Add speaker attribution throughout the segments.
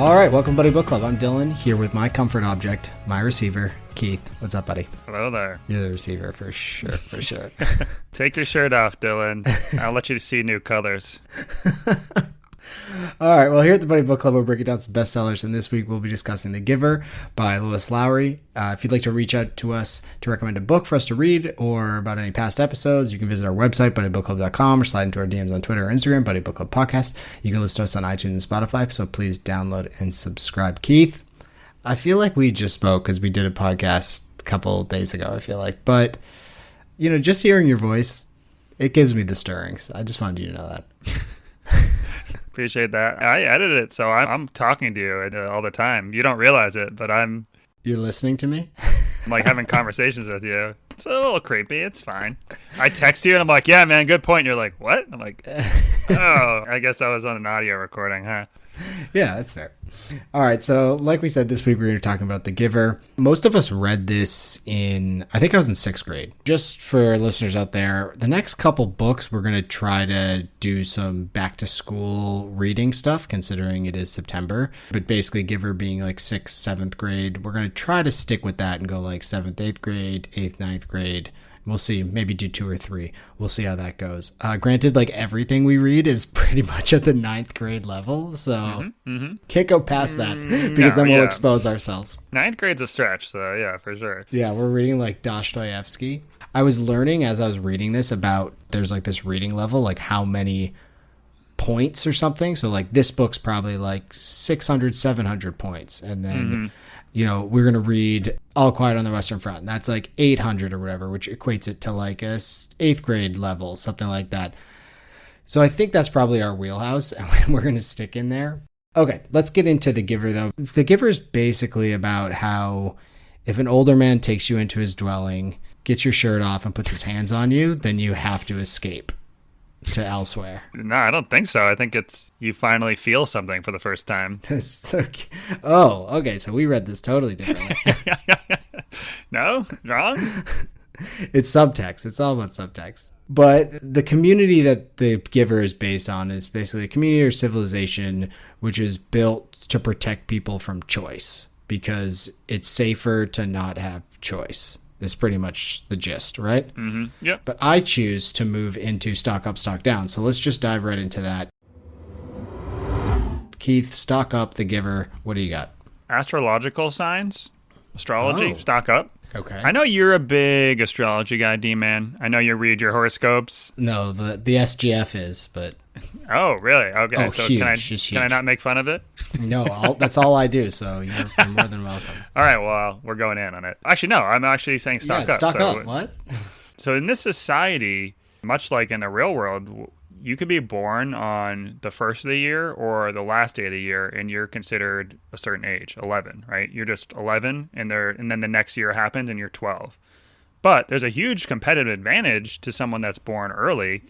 Speaker 1: All right, welcome, Buddy Book Club. I'm Dylan, here with my comfort object, my receiver, Keith. What's up, buddy?
Speaker 2: Hello there.
Speaker 1: You're the receiver for sure, for sure.
Speaker 2: Take your shirt off, Dylan. I'll let you see new colors.
Speaker 1: All right, well, here at the Buddy Book Club, we're breaking down some bestsellers, and this week we'll be discussing The Giver by Lois Lowry. If you'd like to reach out to us to recommend a book for us to read or about any past episodes, you can visit our website, buddybookclub.com, or slide into our DMs on Twitter or Instagram, Buddy Book Club Podcast. You can listen to us on iTunes and Spotify, so please download and subscribe. Keith, I feel like we just spoke because we did a podcast a couple days ago, I feel like. But, you know, just hearing your voice, it gives me the stirrings. I just wanted you to know that.
Speaker 2: Appreciate that. I edited it, so I'm talking to you all the time. You don't realize it, but
Speaker 1: You're listening to me?
Speaker 2: I'm like having conversations with you. It's a little creepy. It's fine. I text you and I'm like, yeah, man, good point. And you're like, what? I'm like, oh, I guess I was on an audio recording, huh?
Speaker 1: Yeah, that's fair. All right, so like we said, this week we were talking about The Giver. Most of us read this I think I was in 6th grade. Just for listeners out there, the next couple books we're going to try to do some back to school reading stuff, considering it is September. But basically Giver being like 6th, 7th grade, we're going to try to stick with that and go like 7th, 8th grade, 8th, 9th grade. We'll see. Maybe do 2 or 3. We'll see how that goes. Granted, like everything we read is pretty much at the 9th grade level, so can't go past that because then we'll expose ourselves.
Speaker 2: 9th grade's a stretch, so yeah, for sure.
Speaker 1: Yeah, we're reading like Dostoevsky. I was learning as I was reading this about there's like this reading level, like how many points or something. So like this book's probably like 600, 700 points, and then you know, we're going to read All Quiet on the Western Front. That's like 800 or whatever, which equates it to like a 8th grade level, something like that. So I think that's probably our wheelhouse, and we're going to stick in there. Okay, let's get into The Giver, though. The Giver is basically about how if an older man takes you into his dwelling, gets your shirt off, and puts his hands on you, then you have to escape to elsewhere.
Speaker 2: No, I don't think so. I think it's you finally feel something for the first time.
Speaker 1: Oh, okay. So we read this totally differently.
Speaker 2: No? Wrong?
Speaker 1: It's subtext. It's all about subtext. But the community that The Giver is based on is basically a community or civilization which is built to protect people from choice because it's safer to not have choice. Is pretty much the gist, right?
Speaker 2: Mm-hmm. Yep.
Speaker 1: But I choose to move into stock up, stock down. So let's just dive right into that. Keith, stock up, The Giver. What do you got?
Speaker 2: Astrological signs, astrology, stock up.
Speaker 1: Okay.
Speaker 2: I know you're a big astrology guy, D-Man. I know you read your horoscopes.
Speaker 1: No, the SGF is, but...
Speaker 2: Oh, really? Okay.
Speaker 1: Oh,
Speaker 2: so
Speaker 1: huge.
Speaker 2: Can I not make fun of it?
Speaker 1: No, that's all I do, so you're more than welcome.
Speaker 2: All right, well, we're going in on it. Actually, no, I'm actually saying stock up.
Speaker 1: Stock up, what?
Speaker 2: So in this society, much like in the real world, you could be born on the first of the year or the last day of the year, and you're considered a certain age, 11, right? You're just 11, and then the next year happens, and you're 12. But there's a huge competitive advantage to someone that's born early,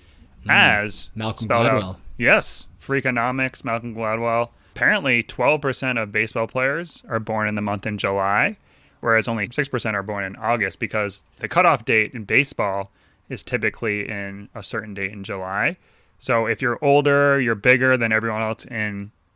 Speaker 2: as
Speaker 1: Malcolm
Speaker 2: spelled
Speaker 1: Gladwell.
Speaker 2: out. Yes, Freakonomics, Malcolm Gladwell. Apparently, 12% of baseball players are born in the month in July, whereas only 6% are born in August because the cutoff date in baseball is typically in a certain date in July. So if you're older, you're bigger than everyone else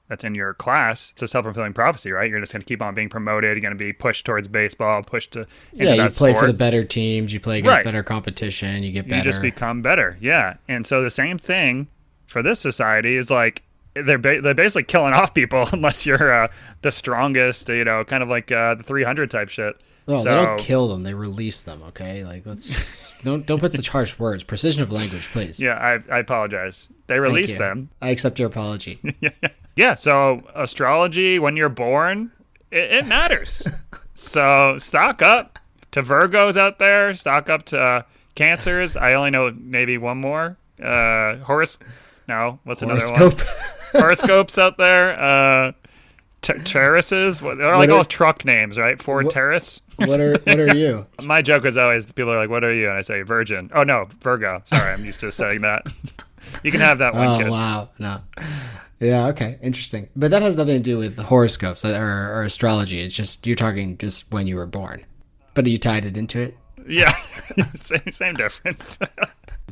Speaker 2: that's in your class, it's a self-fulfilling prophecy, right? You're just going to keep on being promoted. You're going to be pushed towards baseball, into
Speaker 1: you play
Speaker 2: sport.
Speaker 1: For the better teams. You play against better competition. You get better.
Speaker 2: You just become better, yeah. And so the same thing for this society is like they're basically killing off people unless you're the strongest, kind of like the 300 type shit.
Speaker 1: No, they don't kill them. They release them, okay? Like, let's don't put such harsh words. Precision of language, please.
Speaker 2: Yeah, I apologize. They release them.
Speaker 1: I accept your apology.
Speaker 2: Yeah, so astrology, when you're born, it matters. So stock up to Virgos out there. Stock up to Cancers. I only know maybe one more. What's another one? Horoscopes out there. Terraces. They're like all truck names, right? Ford Terrace.
Speaker 1: What are you?
Speaker 2: My joke is always people are like, "What are you?" And I say, "Virgin." Oh no, Virgo. Sorry, I'm used to saying that. You can have that one. Kid.
Speaker 1: Oh wow, no. Yeah, okay, interesting. But that has nothing to do with horoscopes or astrology. It's just you're talking just when you were born. But you tied it into it.
Speaker 2: Yeah, same difference.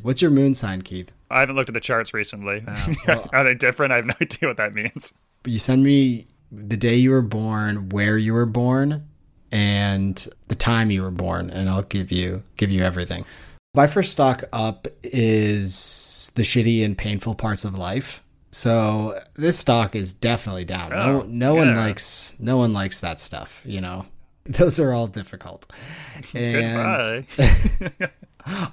Speaker 1: What's your moon sign, Keith?
Speaker 2: I haven't looked at the charts recently. Well, are they different? I have no idea what that means.
Speaker 1: You send me the day you were born, where you were born, and the time you were born, and I'll give you everything. My first stock up is the shitty and painful parts of life. So this stock is definitely down. No one likes that stuff, you know. Those are all difficult. And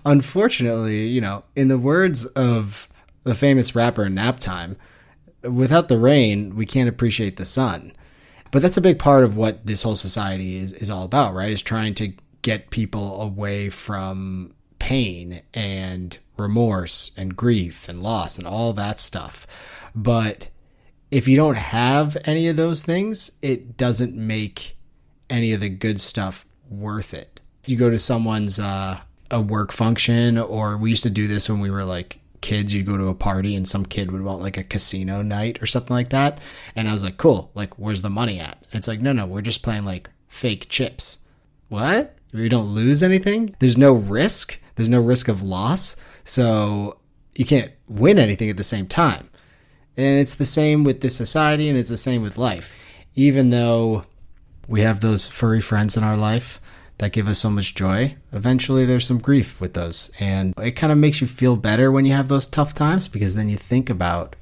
Speaker 1: unfortunately, you know, in the words of the famous rapper Naptime, without the rain, we can't appreciate the sun. But that's a big part of what this whole society is all about, right? Is trying to get people away from pain and remorse and grief and loss and all that stuff. But if you don't have any of those things, it doesn't make any of the good stuff worth it. You go to someone's a work function, or we used to do this when we were like kids. You'd go to a party and some kid would want like a casino night or something like that, and I was like, cool, like where's the money at? And it's like, no, we're just playing like fake chips. What? We don't lose anything? There's no risk of loss, so you can't win anything at the same time. And it's the same with this society, and it's the same with life. Even though we have those furry friends in our life that give us so much joy, eventually there's some grief with those. And it kind of makes you feel better when you have those tough times, because then you think about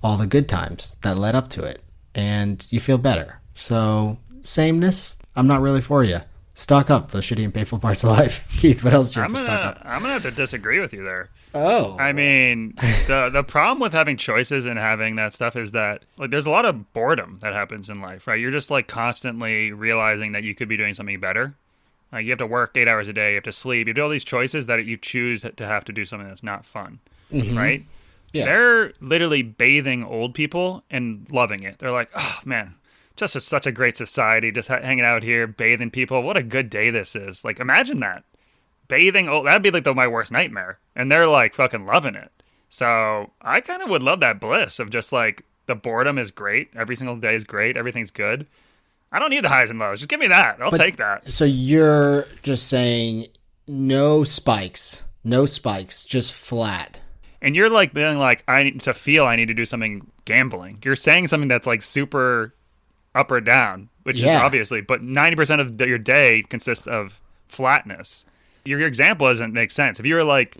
Speaker 1: all the good times that led up to it and you feel better. So sameness, I'm not really for you. Stock up those shitty and painful parts of life. Keith, what else do you have to stock up?
Speaker 2: I'm going to have to disagree with you there.
Speaker 1: Oh.
Speaker 2: I mean, the problem with having choices and having that stuff is that like there's a lot of boredom that happens in life, right? You're just like constantly realizing that you could be doing something better. You have to work 8 hours a day. You have to sleep. You do all these choices that you choose to have to do something that's not fun, right?
Speaker 1: Yeah.
Speaker 2: They're literally bathing old people and loving it. They're like, oh, man, just such a great society, just hanging out here, bathing people. What a good day this is. Like, imagine that. Bathing old, that'd be like my worst nightmare. And they're like fucking loving it. So I kind of would love that bliss of just like the boredom is great. Every single day is great. Everything's good. I don't need the highs and lows. Just give me that. I'll take that.
Speaker 1: So you're just saying no spikes, just flat.
Speaker 2: And you're like being like, I need to do something gambling. You're saying something that's like super up or down, which is obviously, but 90% of your day consists of flatness. Your example doesn't make sense. If you were like,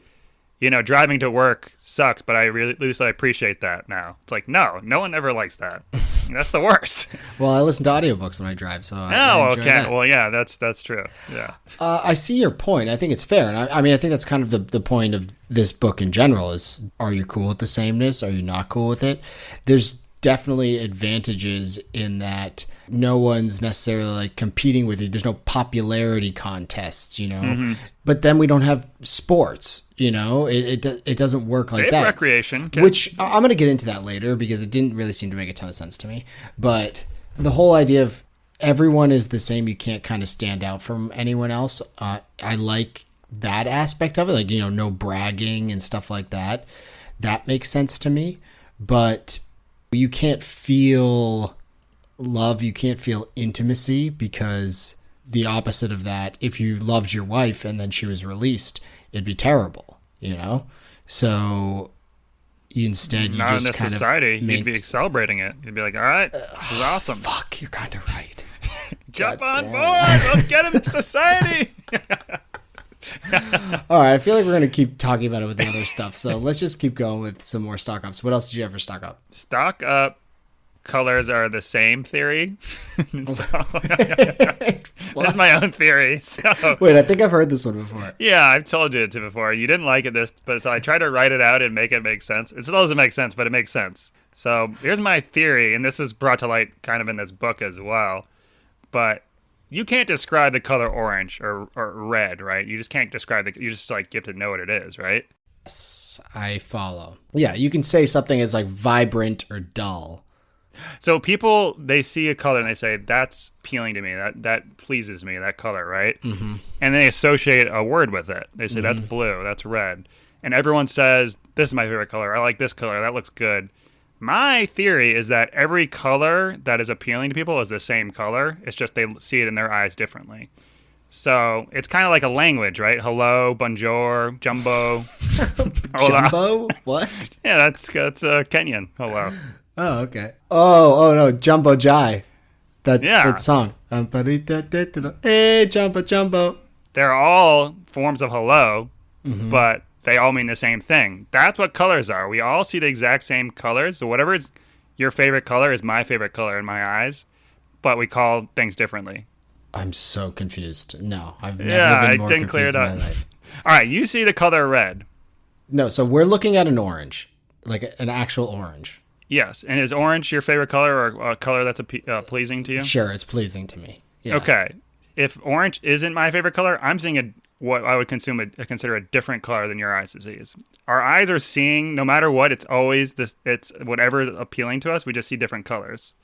Speaker 2: you know, driving to work sucks, but at least I appreciate that now. It's like, no one ever likes that. That's the worst.
Speaker 1: Well, I listen to audiobooks when I drive, so
Speaker 2: I enjoy that. Well, yeah, that's true. Yeah.
Speaker 1: I see your point. I think it's fair. And I mean, I think that's kind of the point of this book in general is, are you cool with the sameness? Are you not cool with it? There's definitely advantages in that no one's necessarily like competing with you. There's no popularity contests, you know. But then we don't have sports, you know. It doesn't work like that.
Speaker 2: Recreation,
Speaker 1: which I'm going to get into that later because it didn't really seem to make a ton of sense to me. But the whole idea of everyone is the same, you can't kind of stand out from anyone else. I like that aspect of it, like, you know, no bragging and stuff like that. That makes sense to me. But you can't feel love, you can't feel intimacy, because the opposite of that, if you loved your wife and then she was released, it'd be terrible, you know? So you instead, you
Speaker 2: not
Speaker 1: just
Speaker 2: in this
Speaker 1: kind
Speaker 2: society,
Speaker 1: of
Speaker 2: you'd be celebrating it. You'd be like, all right, this is awesome.
Speaker 1: Fuck, you're kind of right.
Speaker 2: Jump on board. Let's get in the society.
Speaker 1: All right, I feel like we're going to keep talking about it with the other stuff, so let's just keep going with some more stock ups. What else did you ever stock up?
Speaker 2: Stock up colors are the same theory. That's my own theory. So
Speaker 1: wait, I think I've heard this one before.
Speaker 2: Yeah, I've told you it before. You didn't like it, but so I tried to write it out and make it make sense. It still doesn't make sense, but it makes sense. So here's my theory, and this is brought to light kind of in this book as well. But you can't describe the color orange or red, right? You just can't describe you just like you have to know what it is, right?
Speaker 1: Yes, I follow. Yeah, you can say something as like vibrant or dull.
Speaker 2: So people, they see a color and they say, that's appealing to me. That pleases me, that color, right? Mm-hmm. And they associate a word with it. They say, that's blue, that's red. And everyone says, this is my favorite color. I like this color. That looks good. My theory is that every color that is appealing to people is the same color. It's just they see it in their eyes differently. So it's kind of like a language, right? Hello, bonjour, jumbo.
Speaker 1: Jumbo? What?
Speaker 2: Yeah, that's Kenyan. Hello.
Speaker 1: Oh, okay. Oh, no, Jumbo Jai.
Speaker 2: Yeah.
Speaker 1: That song. Hey, Jumbo Jumbo.
Speaker 2: They're all forms of hello, but they all mean the same thing. That's what colors are. We all see the exact same colors. So whatever is your favorite color is my favorite color in my eyes, but we call things differently.
Speaker 1: I'm so confused. No, I've
Speaker 2: Yeah,
Speaker 1: never
Speaker 2: I
Speaker 1: been more
Speaker 2: didn't clear
Speaker 1: confused
Speaker 2: it
Speaker 1: in
Speaker 2: up.
Speaker 1: my life.
Speaker 2: All right, you see the color red.
Speaker 1: No, so we're looking at an orange, like an actual orange.
Speaker 2: Yes, and is orange your favorite color or a color that's pleasing to you?
Speaker 1: Sure, it's pleasing to me. Yeah.
Speaker 2: Okay. If orange isn't my favorite color, I'm seeing what I would consider a different color than your eyes sees. Our eyes are seeing, no matter what, it's always this. It's whatever is appealing to us. We just see different colors.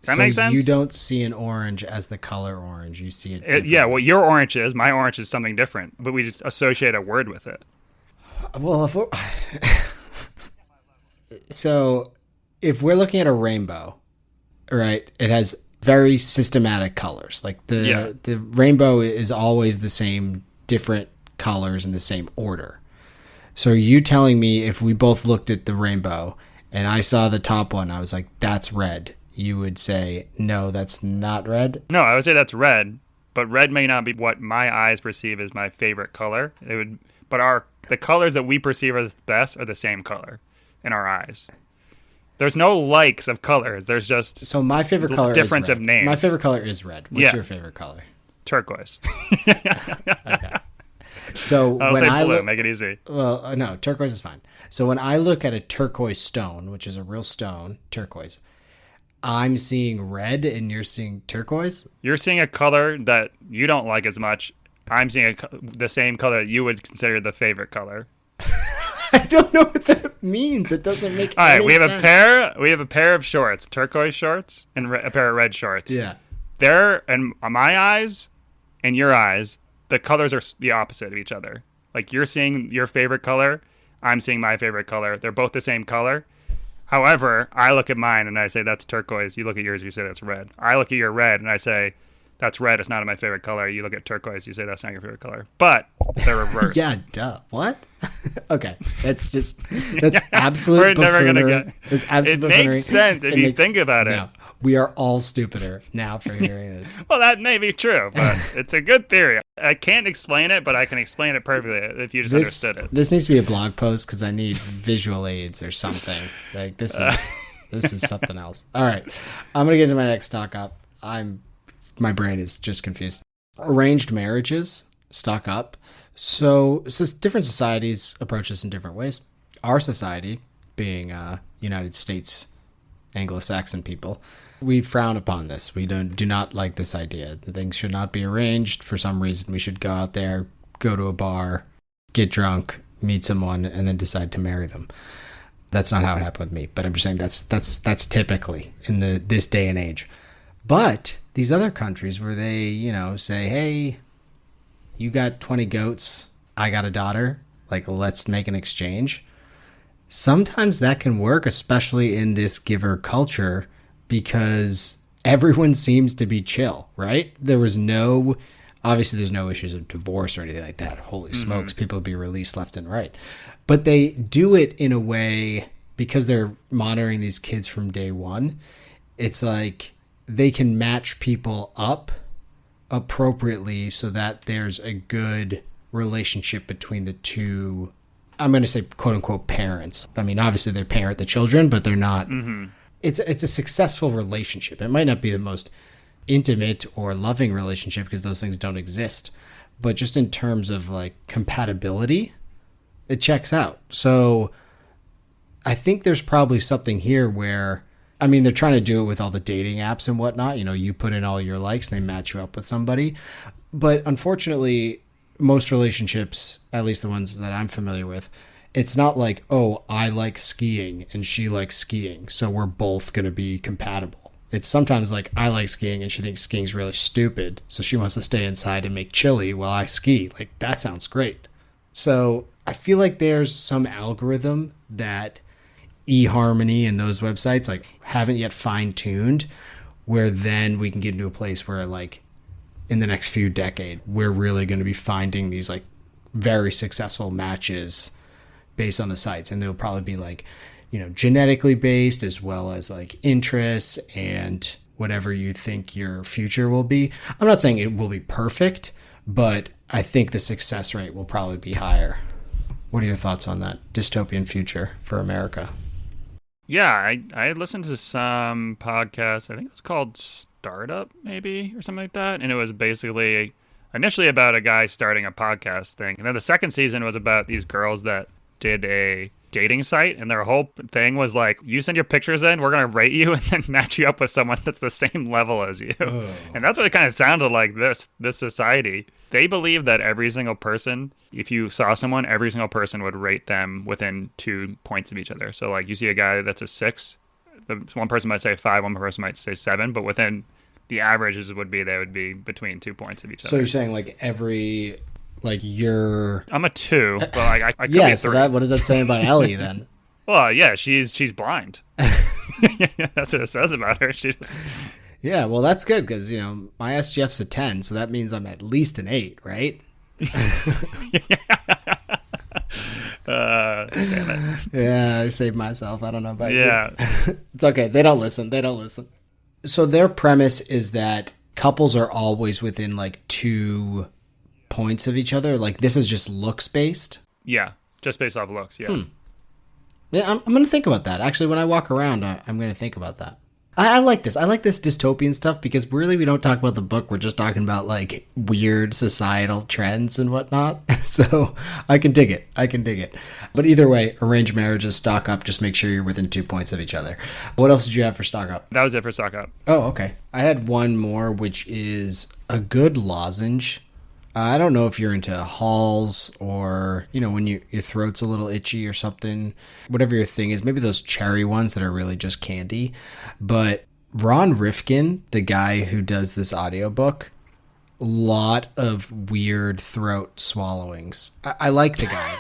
Speaker 2: Does that make sense?
Speaker 1: You don't see an orange as the color orange. You see it.
Speaker 2: Yeah, what your orange is, my orange is something different, but we just associate a word with it.
Speaker 1: Well, so if we're looking at a rainbow, right, it has very systematic colors. Like the rainbow is always the same, different colors in the same order. So are you telling me if we both looked at the rainbow and I saw the top one, I was like, that's red, you would say, no, that's not red?
Speaker 2: No, I would say that's red, but red may not be what my eyes perceive as my favorite color. The colors that we perceive as best are the same color in our eyes. There's no likes of colors. There's just
Speaker 1: so my favorite color
Speaker 2: difference
Speaker 1: is red.
Speaker 2: of names.
Speaker 1: My favorite color is red. What's your favorite color?
Speaker 2: Turquoise.
Speaker 1: Okay. So
Speaker 2: I'll
Speaker 1: when
Speaker 2: say
Speaker 1: I
Speaker 2: blue.
Speaker 1: look,
Speaker 2: Make it easy.
Speaker 1: well, no, turquoise is fine. So when I look at a turquoise stone, which is a real stone, turquoise, I'm seeing red and you're seeing turquoise.
Speaker 2: You're seeing a color that you don't like as much. I'm seeing the same color that you would consider the favorite color.
Speaker 1: I don't know what that means. It doesn't make
Speaker 2: All right,
Speaker 1: any
Speaker 2: we have
Speaker 1: sense.
Speaker 2: We have a pair of shorts, turquoise shorts, and a pair of red shorts.
Speaker 1: Yeah.
Speaker 2: They're in my eyes and your eyes. The colors are the opposite of each other. Like you're seeing your favorite color, I'm seeing my favorite color. They're both the same color. However, I look at mine and I say that's turquoise. You look at yours, you say that's red. I look at your red and I say that's red. It's not my favorite color. You look at turquoise, you say that's not your favorite color. But they're reversed.
Speaker 1: Yeah, duh. What? Okay, that's absolute
Speaker 2: We're never gonna
Speaker 1: buffoonery. It's absolute
Speaker 2: It
Speaker 1: buffoonery.
Speaker 2: makes sense if you think about it.
Speaker 1: No, we are all stupider now for hearing this.
Speaker 2: Well, that may be true, but it's a good theory. I can't explain it, but I can explain it perfectly if you just understood it.
Speaker 1: This needs to be a blog post because I need visual aids or something. Like this is something else. All right, I'm gonna get to my next stock up. My brain is just confused. Arranged marriages, stock up. So different societies approach this in different ways. Our society, being United States Anglo-Saxon people, we frown upon this. We do not like this idea. Things should not be arranged. For some reason, we should go out there, go to a bar, get drunk, meet someone, and then decide to marry them. That's not how it happened with me. But I'm just saying that's typically in this day and age. But these other countries where they, say, hey, you got 20 goats, I got a daughter, like let's make an exchange. Sometimes that can work, especially in this giver culture, because everyone seems to be chill, right? Obviously there's no issues of divorce or anything like that. Holy smokes, people be released left and right. But they do it in a way, because they're monitoring these kids from day one, it's like they can match people up appropriately so that there's a good relationship between the two, I'm going to say quote unquote parents. I mean, obviously they parent the children, but they're not, it's a successful relationship. It might not be the most intimate or loving relationship because those things don't exist, but just in terms of like compatibility, it checks out. So I think there's probably something here where, I mean, they're trying to do it with all the dating apps and whatnot. You put in all your likes and they match you up with somebody. But unfortunately, most relationships, at least the ones that I'm familiar with, it's not like, oh, I like skiing and she likes skiing, so we're both going to be compatible. It's sometimes like I like skiing and she thinks skiing's really stupid, so she wants to stay inside and make chili while I ski. Like, that sounds great. So I feel like there's some algorithm that eHarmony and those websites like haven't yet fine-tuned, where then we can get into a place where like in the next few decades we're really going to be finding these like very successful matches based on the sites, and they'll probably be like genetically based, as well as like interests and whatever you think your future will be. I'm not saying it will be perfect, but I think the success rate will probably be higher. What are your thoughts on that dystopian future for America?
Speaker 2: Yeah, I listened to some podcasts. I think it was called Startup, maybe, or something like that. And it was basically initially about a guy starting a podcast thing. And then the second season was about these girls that did a dating site. And their whole thing was like, you send your pictures in, we're going to rate you and then match you up with someone that's the same level as you. Oh. And that's what it kind of sounded like, this society. They believe that every single person, if you saw someone, every single person would rate them within 2 points of each other. So like you see a guy that's a 6, one person might say 5, one person might say 7, but within the averages they would be between 2 points of each other.
Speaker 1: So you're saying like you're...
Speaker 2: I'm a 2, but I could be
Speaker 1: yeah,
Speaker 2: a 3.
Speaker 1: So what does that say about Ellie then?
Speaker 2: Well, yeah, she's blind. That's what it says about her. She just...
Speaker 1: Yeah, well, that's good because, my SGF's a 10, so that means I'm at least an 8, right?
Speaker 2: Damn it.
Speaker 1: Yeah, I saved myself. I don't know about you.
Speaker 2: Yeah.
Speaker 1: It's okay. They don't listen. So their premise is that couples are always within like 2 points of each other. Like this is just looks based.
Speaker 2: Yeah, just based off looks, yeah.
Speaker 1: Yeah, I'm going to think about that. Actually, when I walk around, I'm going to think about that. I like this. I like this dystopian stuff because really we don't talk about the book. We're just talking about like weird societal trends and whatnot. So I can dig it. But either way, arranged marriages, stock up. Just make sure you're within 2 points of each other. What else did you have for stock up?
Speaker 2: That was it for stock up.
Speaker 1: Oh, okay. I had one more, which is a good lozenge. I don't know if you're into Halls or, when your throat's a little itchy or something, whatever your thing is, maybe those cherry ones that are really just candy. But Ron Rifkin, the guy who does this audiobook, lot of weird throat swallowings. I like the guy.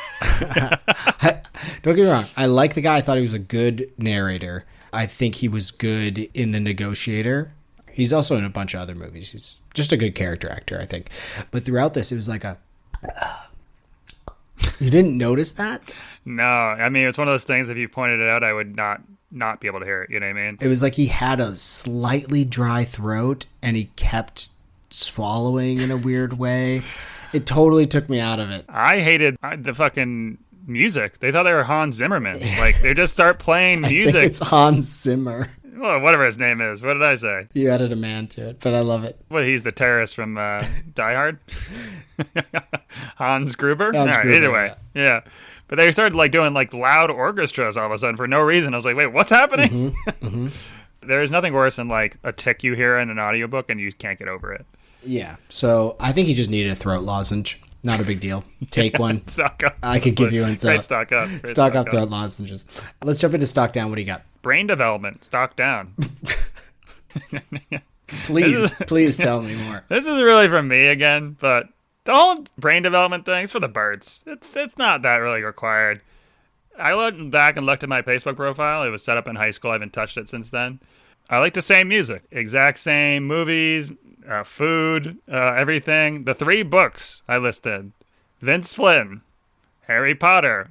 Speaker 1: Don't get me wrong. I like the guy. I thought he was a good narrator. I think he was good in The Negotiator. He's also in a bunch of other movies. He's just a good character actor, I think. But throughout this, it was like a... You didn't notice that?
Speaker 2: No. I mean, it's one of those things, if you pointed it out, I would not be able to hear it. You know what I mean?
Speaker 1: It was like he had a slightly dry throat, and he kept swallowing in a weird way. It totally took me out of it.
Speaker 2: I hated the fucking music. They thought they were Hans Zimmerman. Like, they just start playing music.
Speaker 1: I think it's Hans Zimmer.
Speaker 2: Well, whatever his name is. What did I say?
Speaker 1: You added a man to it, but I love it.
Speaker 2: What, he's the terrorist from Die Hard? Hans Gruber?
Speaker 1: Hans Gruber,
Speaker 2: either way. Yeah. But they started like doing like loud orchestras all of a sudden for no reason. I was like, wait, what's happening? There's nothing worse than like a tick you hear in an audiobook and you can't get over it.
Speaker 1: Yeah. So I think he just needed a throat lozenge. Not a big deal. Take one.
Speaker 2: Stock up.
Speaker 1: I could give you one.
Speaker 2: Great stock up.
Speaker 1: Stock up throat lozenges. Let's jump into stock down. What do you got?
Speaker 2: Brain development. Stock down.
Speaker 1: Please tell me more.
Speaker 2: This is really from me again, but the whole brain development thing is for the birds. It's not that really required. I went back and looked at my Facebook profile. It was set up in high school. I haven't touched it since then. I like the same music. Exact same movies, food, everything. The 3 books I listed. Vince Flynn, Harry Potter,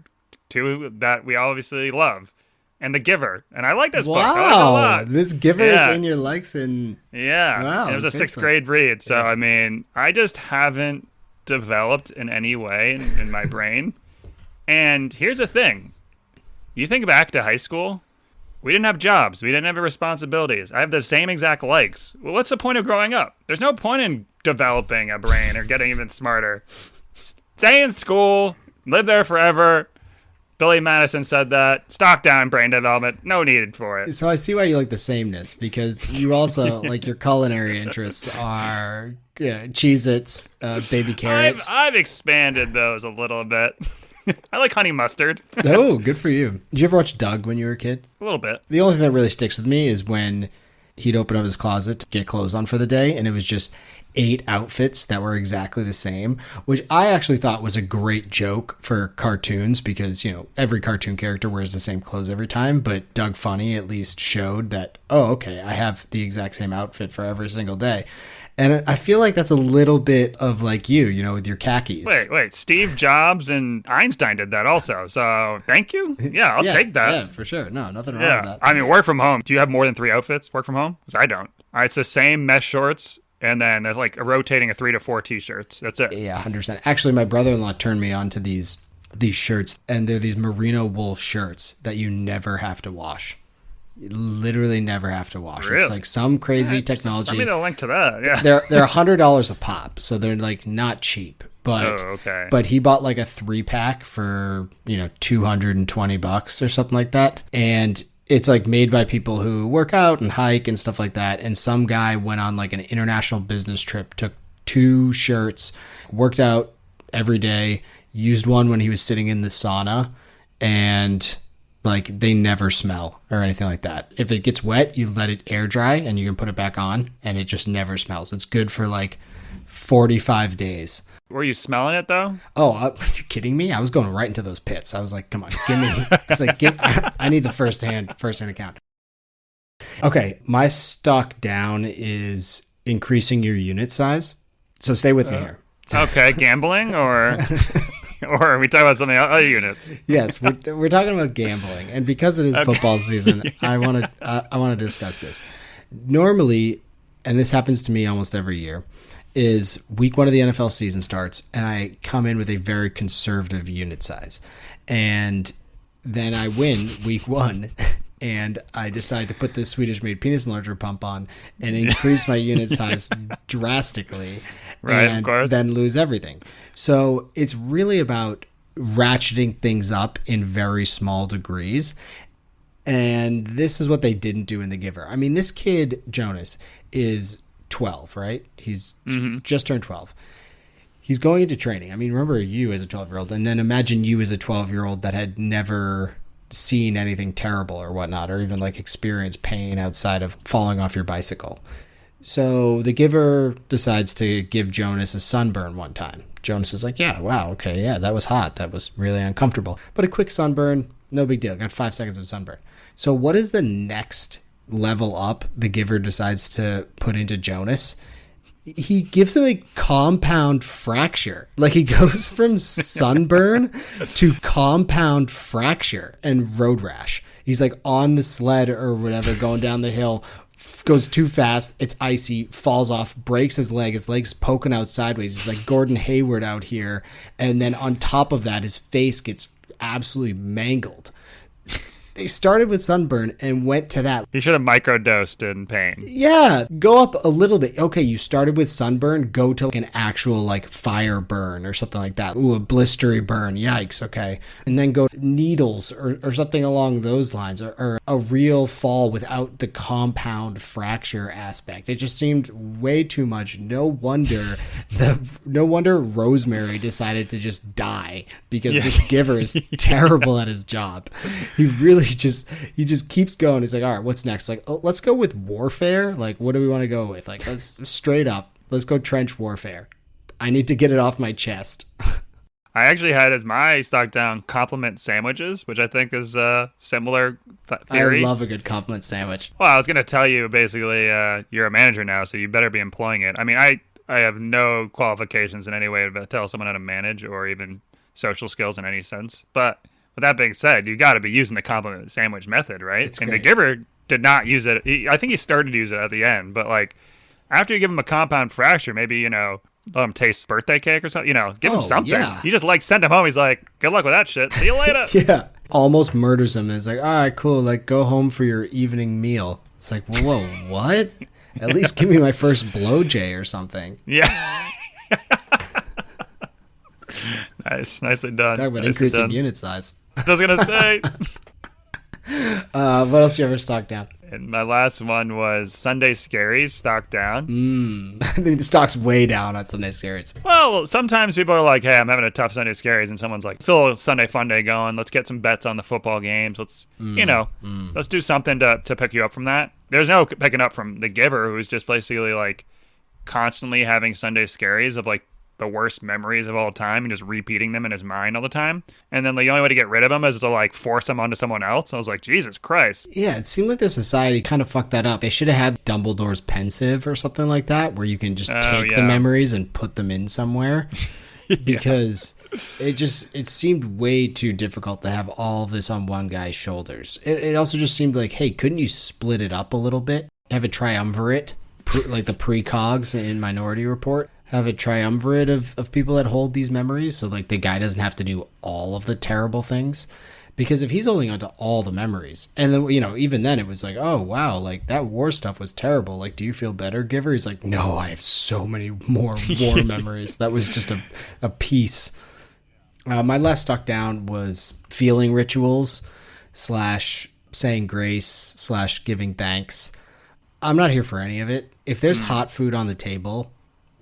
Speaker 2: 2 that we obviously love, and The Giver. And I like this book. I like it a lot.
Speaker 1: This Giver is in your likes and...
Speaker 2: Yeah. Wow, it was a 6th grade read. So, I mean, I just haven't developed in any way in my brain. And here's the thing. You think back to high school, we didn't have jobs. We didn't have responsibilities. I have the same exact likes. Well, what's the point of growing up? There's no point in developing a brain or getting even smarter. Stay in school. Live there forever. Billy Madison said that. Stock down brain development. No need for it.
Speaker 1: So I see why you like the sameness, because you also, like, your culinary interests are Cheez-Its, baby carrots.
Speaker 2: I've expanded those a little bit. I like honey mustard.
Speaker 1: Oh, good for you. Did you ever watch Doug when you were a kid?
Speaker 2: A little bit.
Speaker 1: The only thing that really sticks with me is when he'd open up his closet to get clothes on for the day, and it was just 8 outfits that were exactly the same, which I actually thought was a great joke for cartoons because, every cartoon character wears the same clothes every time, but Doug Funny at least showed that, oh, okay, I have the exact same outfit for every single day. And I feel like that's a little bit of like you know, with your khakis.
Speaker 2: Wait. Steve Jobs and Einstein did that also. So thank you. Yeah, I'll take that.
Speaker 1: Yeah, for sure. No, nothing wrong with that.
Speaker 2: I mean, work from home. Do you have more than 3 outfits work from home? Because I don't. It's the same mesh shorts and then like rotating 3 to 4 t-shirts. That's it.
Speaker 1: Yeah, 100%. Actually, my brother-in-law turned me on to these shirts, and they're these merino wool shirts that you never have to wash. You literally never have to wash.
Speaker 2: Really?
Speaker 1: It's like some crazy technology.
Speaker 2: Send me the link to that. Yeah.
Speaker 1: They're $100 a pop, so they're like not cheap. But
Speaker 2: okay.
Speaker 1: But he bought like a 3-pack for, you know, $220 or something like that. And it's like made by people who work out and hike and stuff like that. And some guy went on like an international business trip, took 2 shirts, worked out every day, used one when he was sitting in the sauna, and like they never smell or anything like that. If it gets wet, you let it air dry and you can put it back on and it just never smells. It's good for like 45 days.
Speaker 2: Were you smelling it though?
Speaker 1: Oh, are you kidding me? I was going right into those pits. I was like, come on, give me. It's like, I need the first hand account. Okay, my stock down is increasing your unit size. So stay with me here.
Speaker 2: Okay, gambling or are we talking about something other units?
Speaker 1: Yes, we're talking about gambling, and because it is football season, I want to discuss this. Normally, and this happens to me almost every year, is week 1 of the NFL season starts, and I come in with a very conservative unit size, and then I win week 1. And I decide to put this Swedish-made penis enlarger pump on and increase my unit size drastically,
Speaker 2: right,
Speaker 1: and
Speaker 2: of course.
Speaker 1: Then lose everything. So it's really about ratcheting things up in very small degrees. And this is what they didn't do in The Giver. I mean, this kid, Jonas, is 12, right? He's just turned 12. He's going into training. I mean, remember you as a 12-year-old, and then imagine you as a 12-year-old that had never seen anything terrible or whatnot, or even like experienced pain outside of falling off your bicycle. So The Giver decides to give Jonas a sunburn one time. Jonas is like, yeah, wow, okay, yeah, that was hot. That was really uncomfortable. But a quick sunburn, no big deal. Got 5 seconds of sunburn. So what is the next level up The Giver decides to put into Jonas? He gives him a compound fracture. Like, he goes from sunburn to compound fracture and road rash. He's like on the sled or whatever, going down the hill, goes too fast. It's icy, falls off, breaks his leg. His leg's poking out sideways. He's like Gordon Hayward out here. And then on top of that, his face gets absolutely mangled. They started with sunburn and went to that.
Speaker 2: You should have microdosed in pain.
Speaker 1: Yeah, go up a little bit. Okay, you started with sunburn, go to like an actual like fire burn or something like that. Ooh, a blistery burn. Yikes, okay. And then go to needles or something along those lines, or a real fall without the compound fracture aspect. It just seemed way too much. No wonder Rosemary decided to just die, because this Giver is terrible at his job. He just keeps going. He's like, all right, what's next? Like, oh, let's go with warfare. Like, what do we want to go with? Like, let's straight up. Let's go trench warfare. I need to get it off my chest.
Speaker 2: I actually had as my stock down compliment sandwiches, which I think is a similar theory.
Speaker 1: I love a good compliment sandwich.
Speaker 2: Well, I was going to tell you, basically, you're a manager now, so you better be employing it. I mean, I have no qualifications in any way to tell someone how to manage or even social skills in any sense. But with that being said, you got to be using the compliment sandwich method, right?
Speaker 1: It's
Speaker 2: and
Speaker 1: great.
Speaker 2: The Giver did not use it. I think he started to use it at the end, but like after you give him a compound fracture, maybe, let him taste birthday cake or something, give him something. Yeah. You just like send him home. He's like, good luck with that shit. See you later.
Speaker 1: Yeah. Almost murders him. And it's like, all right, cool. Like, go home for your evening meal. It's like, whoa, what? At least give me my first blowjay or something.
Speaker 2: Yeah. Nice. Nicely done.
Speaker 1: Talk about increasing unit size.
Speaker 2: I was going to say.
Speaker 1: What else you ever stock down?
Speaker 2: And my last one was Sunday Scaries, stock down.
Speaker 1: I mean, the stock's way down on Sunday Scaries.
Speaker 2: Well, sometimes people are like, hey, I'm having a tough Sunday Scaries. And someone's like, still a Sunday fun day going. Let's get some bets on the football games. Let's, let's do something to pick you up from that. There's no picking up from The Giver, who's just basically like constantly having Sunday Scaries of like the worst memories of all time and just repeating them in his mind all the time. And then the only way to get rid of them is to like force them onto someone else. I was like, Jesus Christ.
Speaker 1: Yeah, it seemed like the society kind of fucked that up. They should have had Dumbledore's pensive or something like that, where you can just take the memories and put them in somewhere. Because it seemed way too difficult to have all this on one guy's shoulders. It also just seemed like, hey, couldn't you split it up a little bit? Have a triumvirate, like the precogs in Minority Report. Have a triumvirate of people that hold these memories, so like the guy doesn't have to do all of the terrible things. Because if he's holding on to all the memories, and then, you know, even then it was like, oh wow, like that war stuff was terrible. Like, do you feel better, Giver? He's like, no, I have so many more war memories. That was just a piece. My last stuck down was feeling rituals / saying grace / giving thanks. I'm not here for any of it. If there's hot food on the table,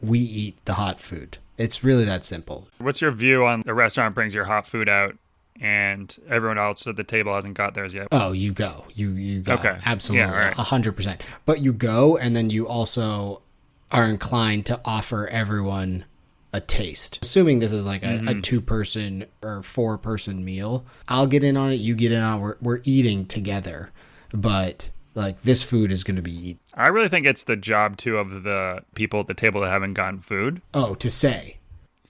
Speaker 1: we eat the hot food. It's really that simple.
Speaker 2: What's your view on the restaurant brings your hot food out and everyone else at the table hasn't got theirs yet?
Speaker 1: Oh, you go. You go.
Speaker 2: Okay.
Speaker 1: Absolutely.
Speaker 2: Yeah, right.
Speaker 1: 100%. But you go, and then you also are inclined to offer everyone a taste. Assuming this is like a 2-person or 4-person meal, I'll get in on it, you get in on it, we're eating together. But like, this food is going to be eaten.
Speaker 2: I really think it's the job, too, of the people at the table that haven't gotten food.
Speaker 1: Oh, to say,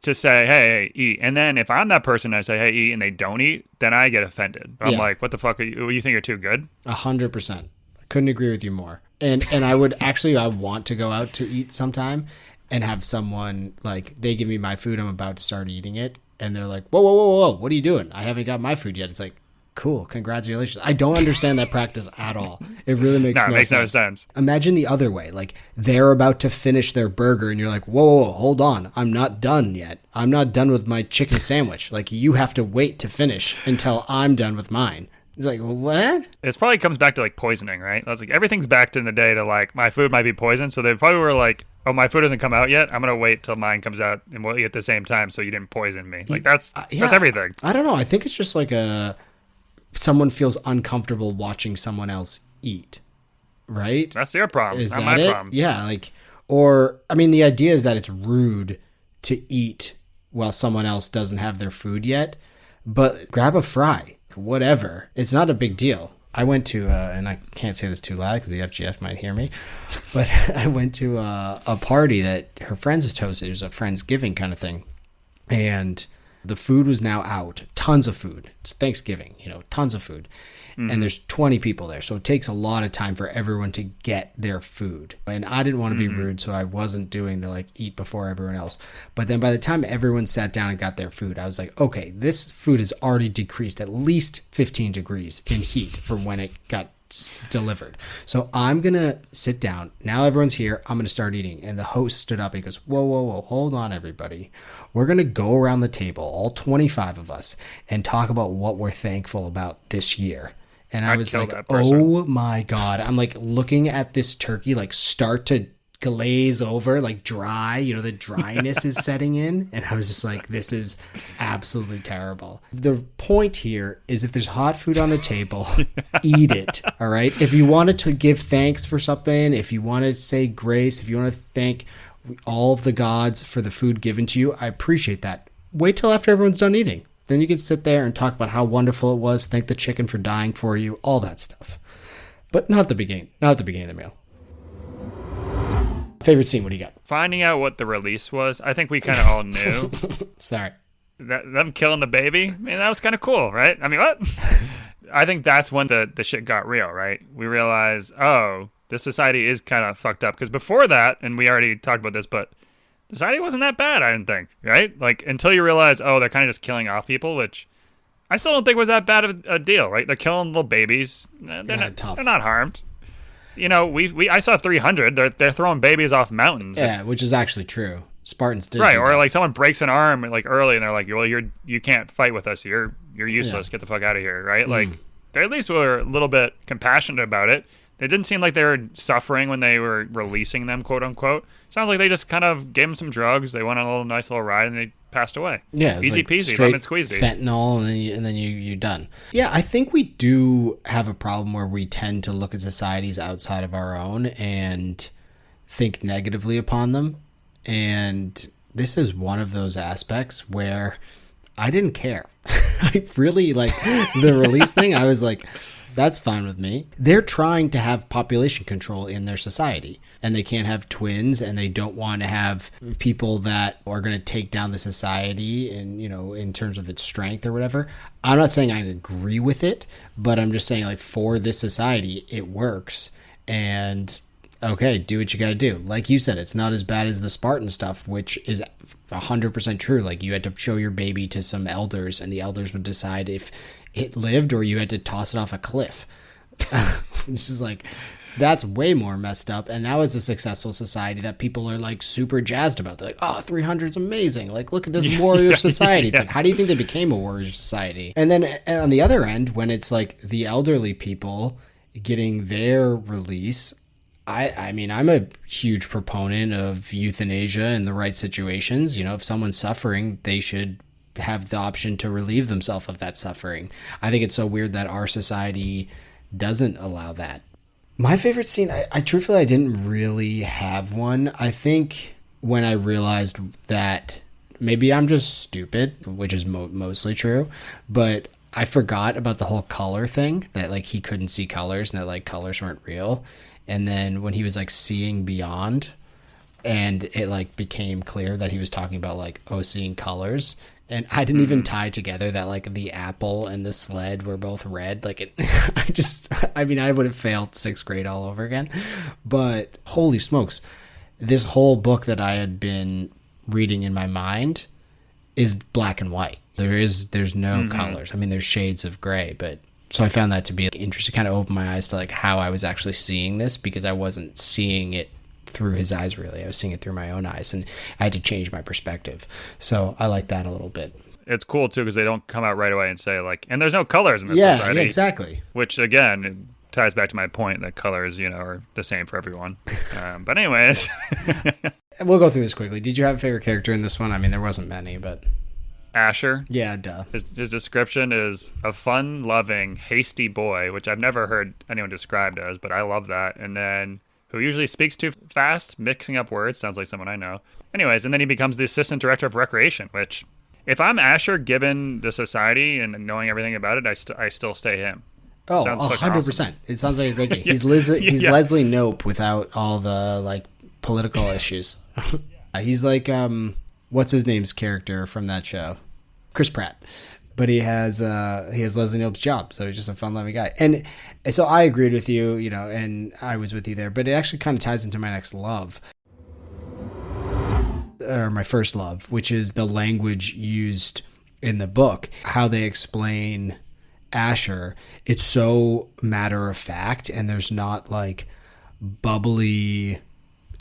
Speaker 2: hey, eat. And then if I'm that person, I say, hey, eat, and they don't eat, then I get offended. I'm like, what the fuck? You think you're too good?
Speaker 1: 100%. I couldn't agree with you more. And I would actually, I want to go out to eat sometime and have someone, like, they give me my food, I'm about to start eating it, and they're like, whoa, what are you doing? I haven't got my food yet. It's like, cool, congratulations. I don't understand that practice at all. It really makes no sense.
Speaker 2: It makes no sense.
Speaker 1: Imagine the other way. Like, they're about to finish their burger, and you're like, whoa, hold on. I'm not done yet. I'm not done with my chicken sandwich. Like, you have to wait to finish until I'm done with mine. It's like, what?
Speaker 2: It probably comes back to, like, poisoning, right? I was like, everything's back in the day to, like, my food might be poisoned. So they probably were like, oh, my food hasn't come out yet. I'm going to wait till mine comes out, and we'll eat at the same time so you didn't poison me. Like, that's everything.
Speaker 1: I don't know. I think it's just like someone feels uncomfortable watching someone else eat, right?
Speaker 2: That's their problem.
Speaker 1: Is
Speaker 2: not
Speaker 1: that
Speaker 2: my
Speaker 1: it?
Speaker 2: problem.
Speaker 1: Yeah, like, or, I mean, the idea is that it's rude to eat while someone else doesn't have their food yet, but grab a fry, whatever. It's not a big deal. I went to, and I can't say this too loud because the FGF might hear me, but I went to a party that her friends had hosted. It was a Friendsgiving kind of thing. And the food was now out. Tons of food. It's Thanksgiving, tons of food. Mm-hmm. And there's 20 people there. So it takes a lot of time for everyone to get their food. And I didn't want to be rude, so I wasn't doing the like eat before everyone else. But then by the time everyone sat down and got their food, I was like, okay, this food has already decreased at least 15 degrees in heat from when it got delivered. So I'm going to sit down. Now everyone's here. I'm going to start eating. And the host stood up and he goes, whoa, hold on, everybody. We're going to go around the table, all 25 of us, and talk about what we're thankful about this year. And I was like, oh my God. I'm like looking at this turkey, like start to glaze over, like dry, the dryness is setting in. And I was just like, this is absolutely terrible. The point here is if there's hot food on the table, eat it. All right. If you wanted to give thanks for something, if you want to say grace, if you want to thank all of the gods for the food given to you, I appreciate that. Wait till after everyone's done eating. Then you can sit there and talk about how wonderful it was, thank the chicken for dying for you, all that stuff. But not at the beginning. Not at the beginning of the meal. Favorite scene, what do you got?
Speaker 2: Finding out what the release was, I think we kind of all knew.
Speaker 1: Sorry.
Speaker 2: Them killing the baby, man, that was kind of cool, right? I mean, what? I think that's when the shit got real, right? We realized, oh, this society is kind of fucked up. Because before that, and we already talked about this, but society wasn't that bad, I didn't think, right? Like, until you realize, oh, they're kind of just killing off people, which I still don't think was that bad of a deal, right? They're killing little babies. They're not harmed. I saw 300. They're throwing babies off mountains.
Speaker 1: Yeah, which is actually true. Spartans did.
Speaker 2: Right, or like someone breaks an arm like early, and they're like, "Well, you can't fight with us. You're useless. Get the fuck out of here." Right? Like, they at least were a little bit compassionate about it. They didn't seem like they were suffering when they were releasing them, quote unquote. Sounds like they just kind of gave them some drugs. They went on a nice little ride, and they passed away.
Speaker 1: Yeah,
Speaker 2: easy
Speaker 1: like
Speaker 2: peasy, lemon squeezy.
Speaker 1: Fentanyl, and then you're done. Yeah, I think we do have a problem where we tend to look at societies outside of our own and think negatively upon them. And this is one of those aspects where I didn't care. I really like the release thing. I was like, that's fine with me. They're trying to have population control in their society, and they can't have twins, and they don't want to have people that are going to take down the society and, you know, in terms of its strength or whatever. I'm not saying I agree with it, but I'm just saying, like, for this society, it works. And okay, do what you got to do. Like you said, it's not as bad as the Spartan stuff, which is 100% true. Like, you had to show your baby to some elders, and the elders would decide if it lived, or you had to toss it off a cliff. It's just like, that's way more messed up. And that was a successful society that people are like super jazzed about. They're like, oh, 300 is amazing. Like, look at this warrior society. It's like, how do you think they became a warrior society? And then on the other end, when it's like the elderly people getting their release, I mean, I'm a huge proponent of euthanasia in the right situations. You know, if someone's suffering, they should have the option to relieve themselves of that suffering. I think it's so weird that our society doesn't allow that. My favorite scene, I truthfully, I didn't really have one. I think when I realized that maybe I'm just stupid, which is mostly true, but I forgot about the whole color thing, that like he couldn't see colors and that like colors weren't real. And then when he was like seeing beyond, and it like became clear that he was talking about like, oh, seeing colors. And I didn't even tie together that like the apple and the sled were both red. Like it, I mean, I would have failed sixth grade all over again. But holy smokes, this whole book that I had been reading in my mind is black and white. There's no colors. I mean, there's shades of gray, but so I found that to be interesting. Kind of opened my eyes to like how I was actually seeing this, because I wasn't seeing it through his eyes, really. I was seeing it through my own eyes, and I had to change my perspective. So I like that a little bit.
Speaker 2: It's cool too, because they don't come out right away and say like, and there's no colors in this society.
Speaker 1: Yeah, exactly.
Speaker 2: Which again, it ties back to my point that colors, you know, are the same for everyone. But anyways,
Speaker 1: we'll go through this quickly. Did you have a favorite character in this one? I mean, there wasn't many, but
Speaker 2: Asher.
Speaker 1: Yeah, duh.
Speaker 2: His description is a fun-loving, hasty boy, which I've never heard anyone described as, but I love that. And then who usually speaks too fast, mixing up words. Sounds like someone I know. Anyways, and then he becomes the assistant director of recreation, which, if I'm Asher, given the society and knowing everything about it, I still stay him.
Speaker 1: Oh, 100%. Awesome. It sounds like a great game. He's Leslie Knope without all the like political issues. He's like, what's his name's character from that show? Chris Pratt. But he has Leslie Knope's job, so he's just a fun-loving guy. And so I agreed with you, you know, and I was with you there. But it actually kind of ties into my next love, or my first love, which is the language used in the book. How they explain Asher, it's so matter of fact, and there's not like bubbly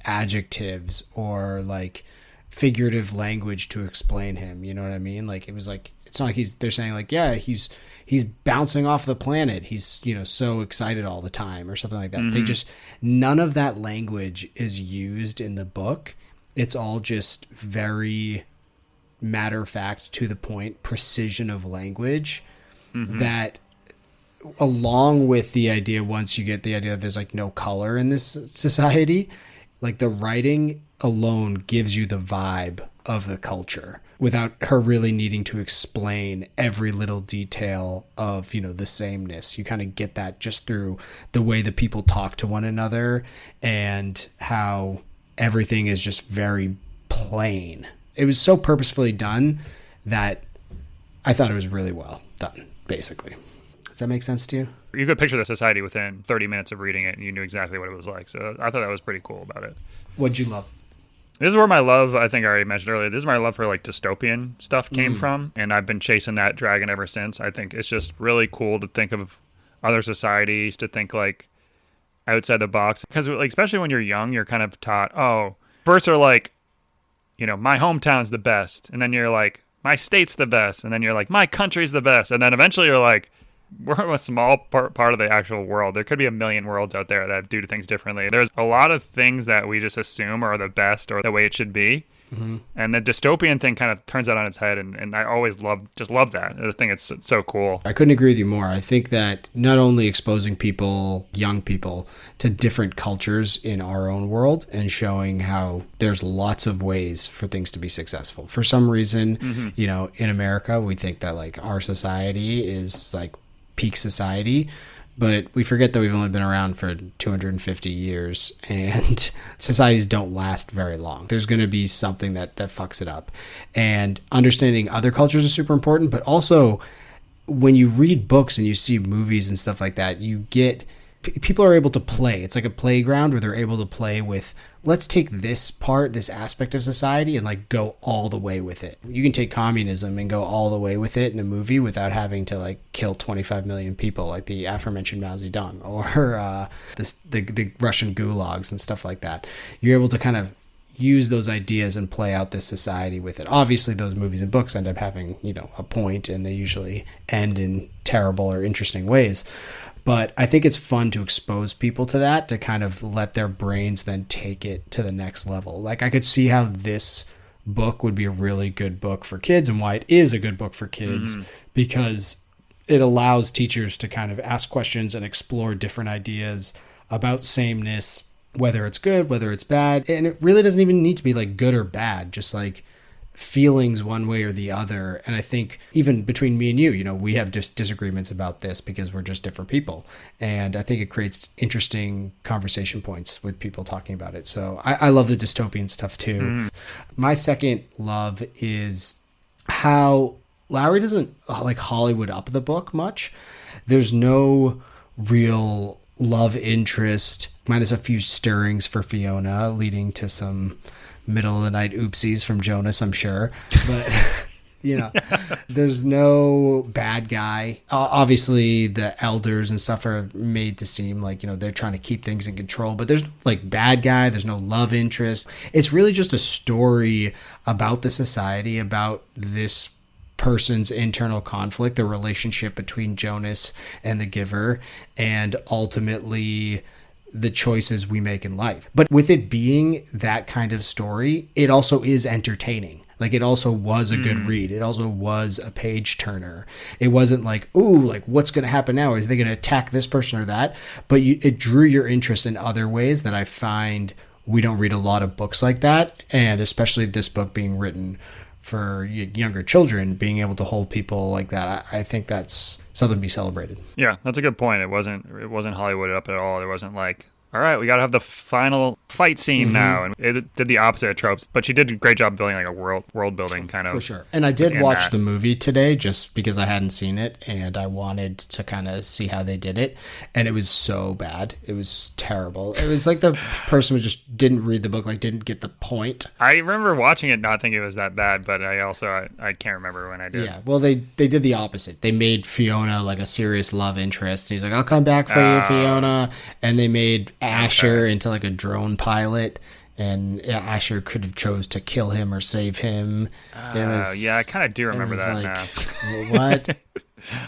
Speaker 1: adjectives or like figurative language to explain him. You know what I mean? Like, it was like, it's not like they're saying like, yeah, he's bouncing off the planet, he's, you know, so excited all the time or something like that. They just, none of that language is used in the book. It's all just very matter of fact, to the point, precision of language that, along with the idea, once you get the idea that there's like no color in this society, like the writing alone gives you the vibe of the culture without her really needing to explain every little detail of, you know, the sameness. You kind of get that just through the way that people talk to one another and how everything is just very plain. It was so purposefully done that I thought it was really well done, basically. Does that make sense to you?
Speaker 2: You could picture the society within 30 minutes of reading it, and you knew exactly what it was like. So I thought that was pretty cool about it.
Speaker 1: What'd you love?
Speaker 2: This is where my love, I think I already mentioned earlier, this is where my love for like dystopian stuff came from. And I've been chasing that dragon ever since. I think it's just really cool to think of other societies, to think like outside the box. Because like, especially when you're young, you're kind of taught, oh, first are like, you know, my hometown's the best. And then you're like, my state's the best. And then you're like, my country's the best. And then eventually you're like, we're a small part of the actual world. There could be a million worlds out there that do things differently. There's a lot of things that we just assume are the best or the way it should be. And the dystopian thing kind of turns that on its head, and I always love that. I think it's so cool.
Speaker 1: I couldn't agree with you more. I think that not only exposing people, young people, to different cultures in our own world and showing how there's lots of ways for things to be successful. For some reason, you know, in America, we think that like our society is like peak society, but we forget that we've only been around for 250 years and societies don't last very long. There's going to be something that fucks it up. And understanding other cultures is super important, but also when you read books and you see movies and stuff like that, you get people are able to play. It's like a playground where they're able to play with, let's take this part, this aspect of society and like go all the way with it. You can take communism and go all the way with it in a movie without having to like kill 25 million people like the aforementioned Mao Zedong or the Russian gulags and stuff like that. You're able to kind of use those ideas and play out this society with it. Obviously, those movies and books end up having, you know, a point and they usually end in terrible or interesting ways. But I think it's fun to expose people to that, to kind of let their brains then take it to the next level. Like I could see how this book would be a really good book for kids and why it is a good book for kids because it allows teachers to kind of ask questions and explore different ideas about sameness, whether it's good, whether it's bad. And it really doesn't even need to be like good or bad, just like feelings one way or the other. And I think even between me and you, you know, we have just disagreements about this because we're just different people. And I think it creates interesting conversation points with people talking about it. So I love the dystopian stuff too. My second love is how Lowry doesn't like Hollywood up the book much. There's no real love interest, minus a few stirrings for Fiona, leading to some middle of the night oopsies from Jonas, I'm sure. But, you know, there's no bad guy. Obviously, the elders and stuff are made to seem like, you know, they're trying to keep things in control. But there's no, like, bad guy. There's no love interest. It's really just a story about the society, about this person's internal conflict, the relationship between Jonas and the giver, and ultimately the choices we make in life. But with it being that kind of story, it also is entertaining. Like it also was a good read. It also was a page turner. It wasn't like, ooh, like what's going to happen now? Is they going to attack this person or that? But it drew your interest in other ways that I find we don't read a lot of books like that. And especially this book being written for younger children, being able to hold people like that, I think that's something to be celebrated.
Speaker 2: Yeah, that's a good point. It wasn't Hollywood up at all. There wasn't like, all right, we got to have the final fight scene now. And it did the opposite of tropes. But she did a great job building like a world building kind of.
Speaker 1: For sure. And I did watch the movie today just because I hadn't seen it and I wanted to kind of see how they did it. And it was so bad. It was terrible. It was like the person who just didn't read the book, like didn't get the point.
Speaker 2: I remember watching it not thinking it was that bad, but I can't remember when I did.
Speaker 1: Yeah, well, they did the opposite. They made Fiona like a serious love interest. And he's like, I'll come back for you, Fiona. And they made Asher into like a drone pilot, and Asher could have chose to kill him or save him.
Speaker 2: Yeah, I kind of do remember that
Speaker 1: like,
Speaker 2: now.
Speaker 1: What?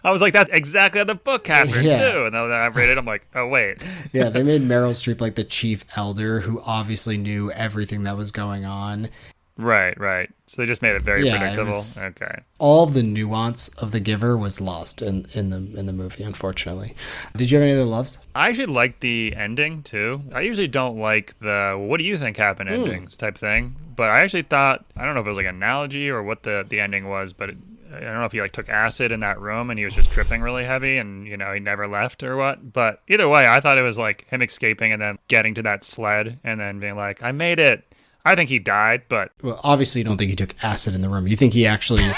Speaker 2: I was like, that's exactly how the book happened too. And then I read it, I'm like, oh wait.
Speaker 1: Yeah, they made Meryl Streep like the chief elder who obviously knew everything that was going on.
Speaker 2: Right. So they just made it very predictable. Okay.
Speaker 1: All of the nuance of the giver was lost in the movie, unfortunately. Did you have any other loves?
Speaker 2: I actually liked the ending too. I usually don't like the what do you think happened endings type thing. But I actually thought, I don't know if it was like an analogy or what the ending was, but I don't know if he like took acid in that room and he was just tripping really heavy and, you know, he never left or what. But either way, I thought it was like him escaping and then getting to that sled and then being like, I made it. I think he died, but...
Speaker 1: Well, obviously you don't think he took acid in the room. You think he actually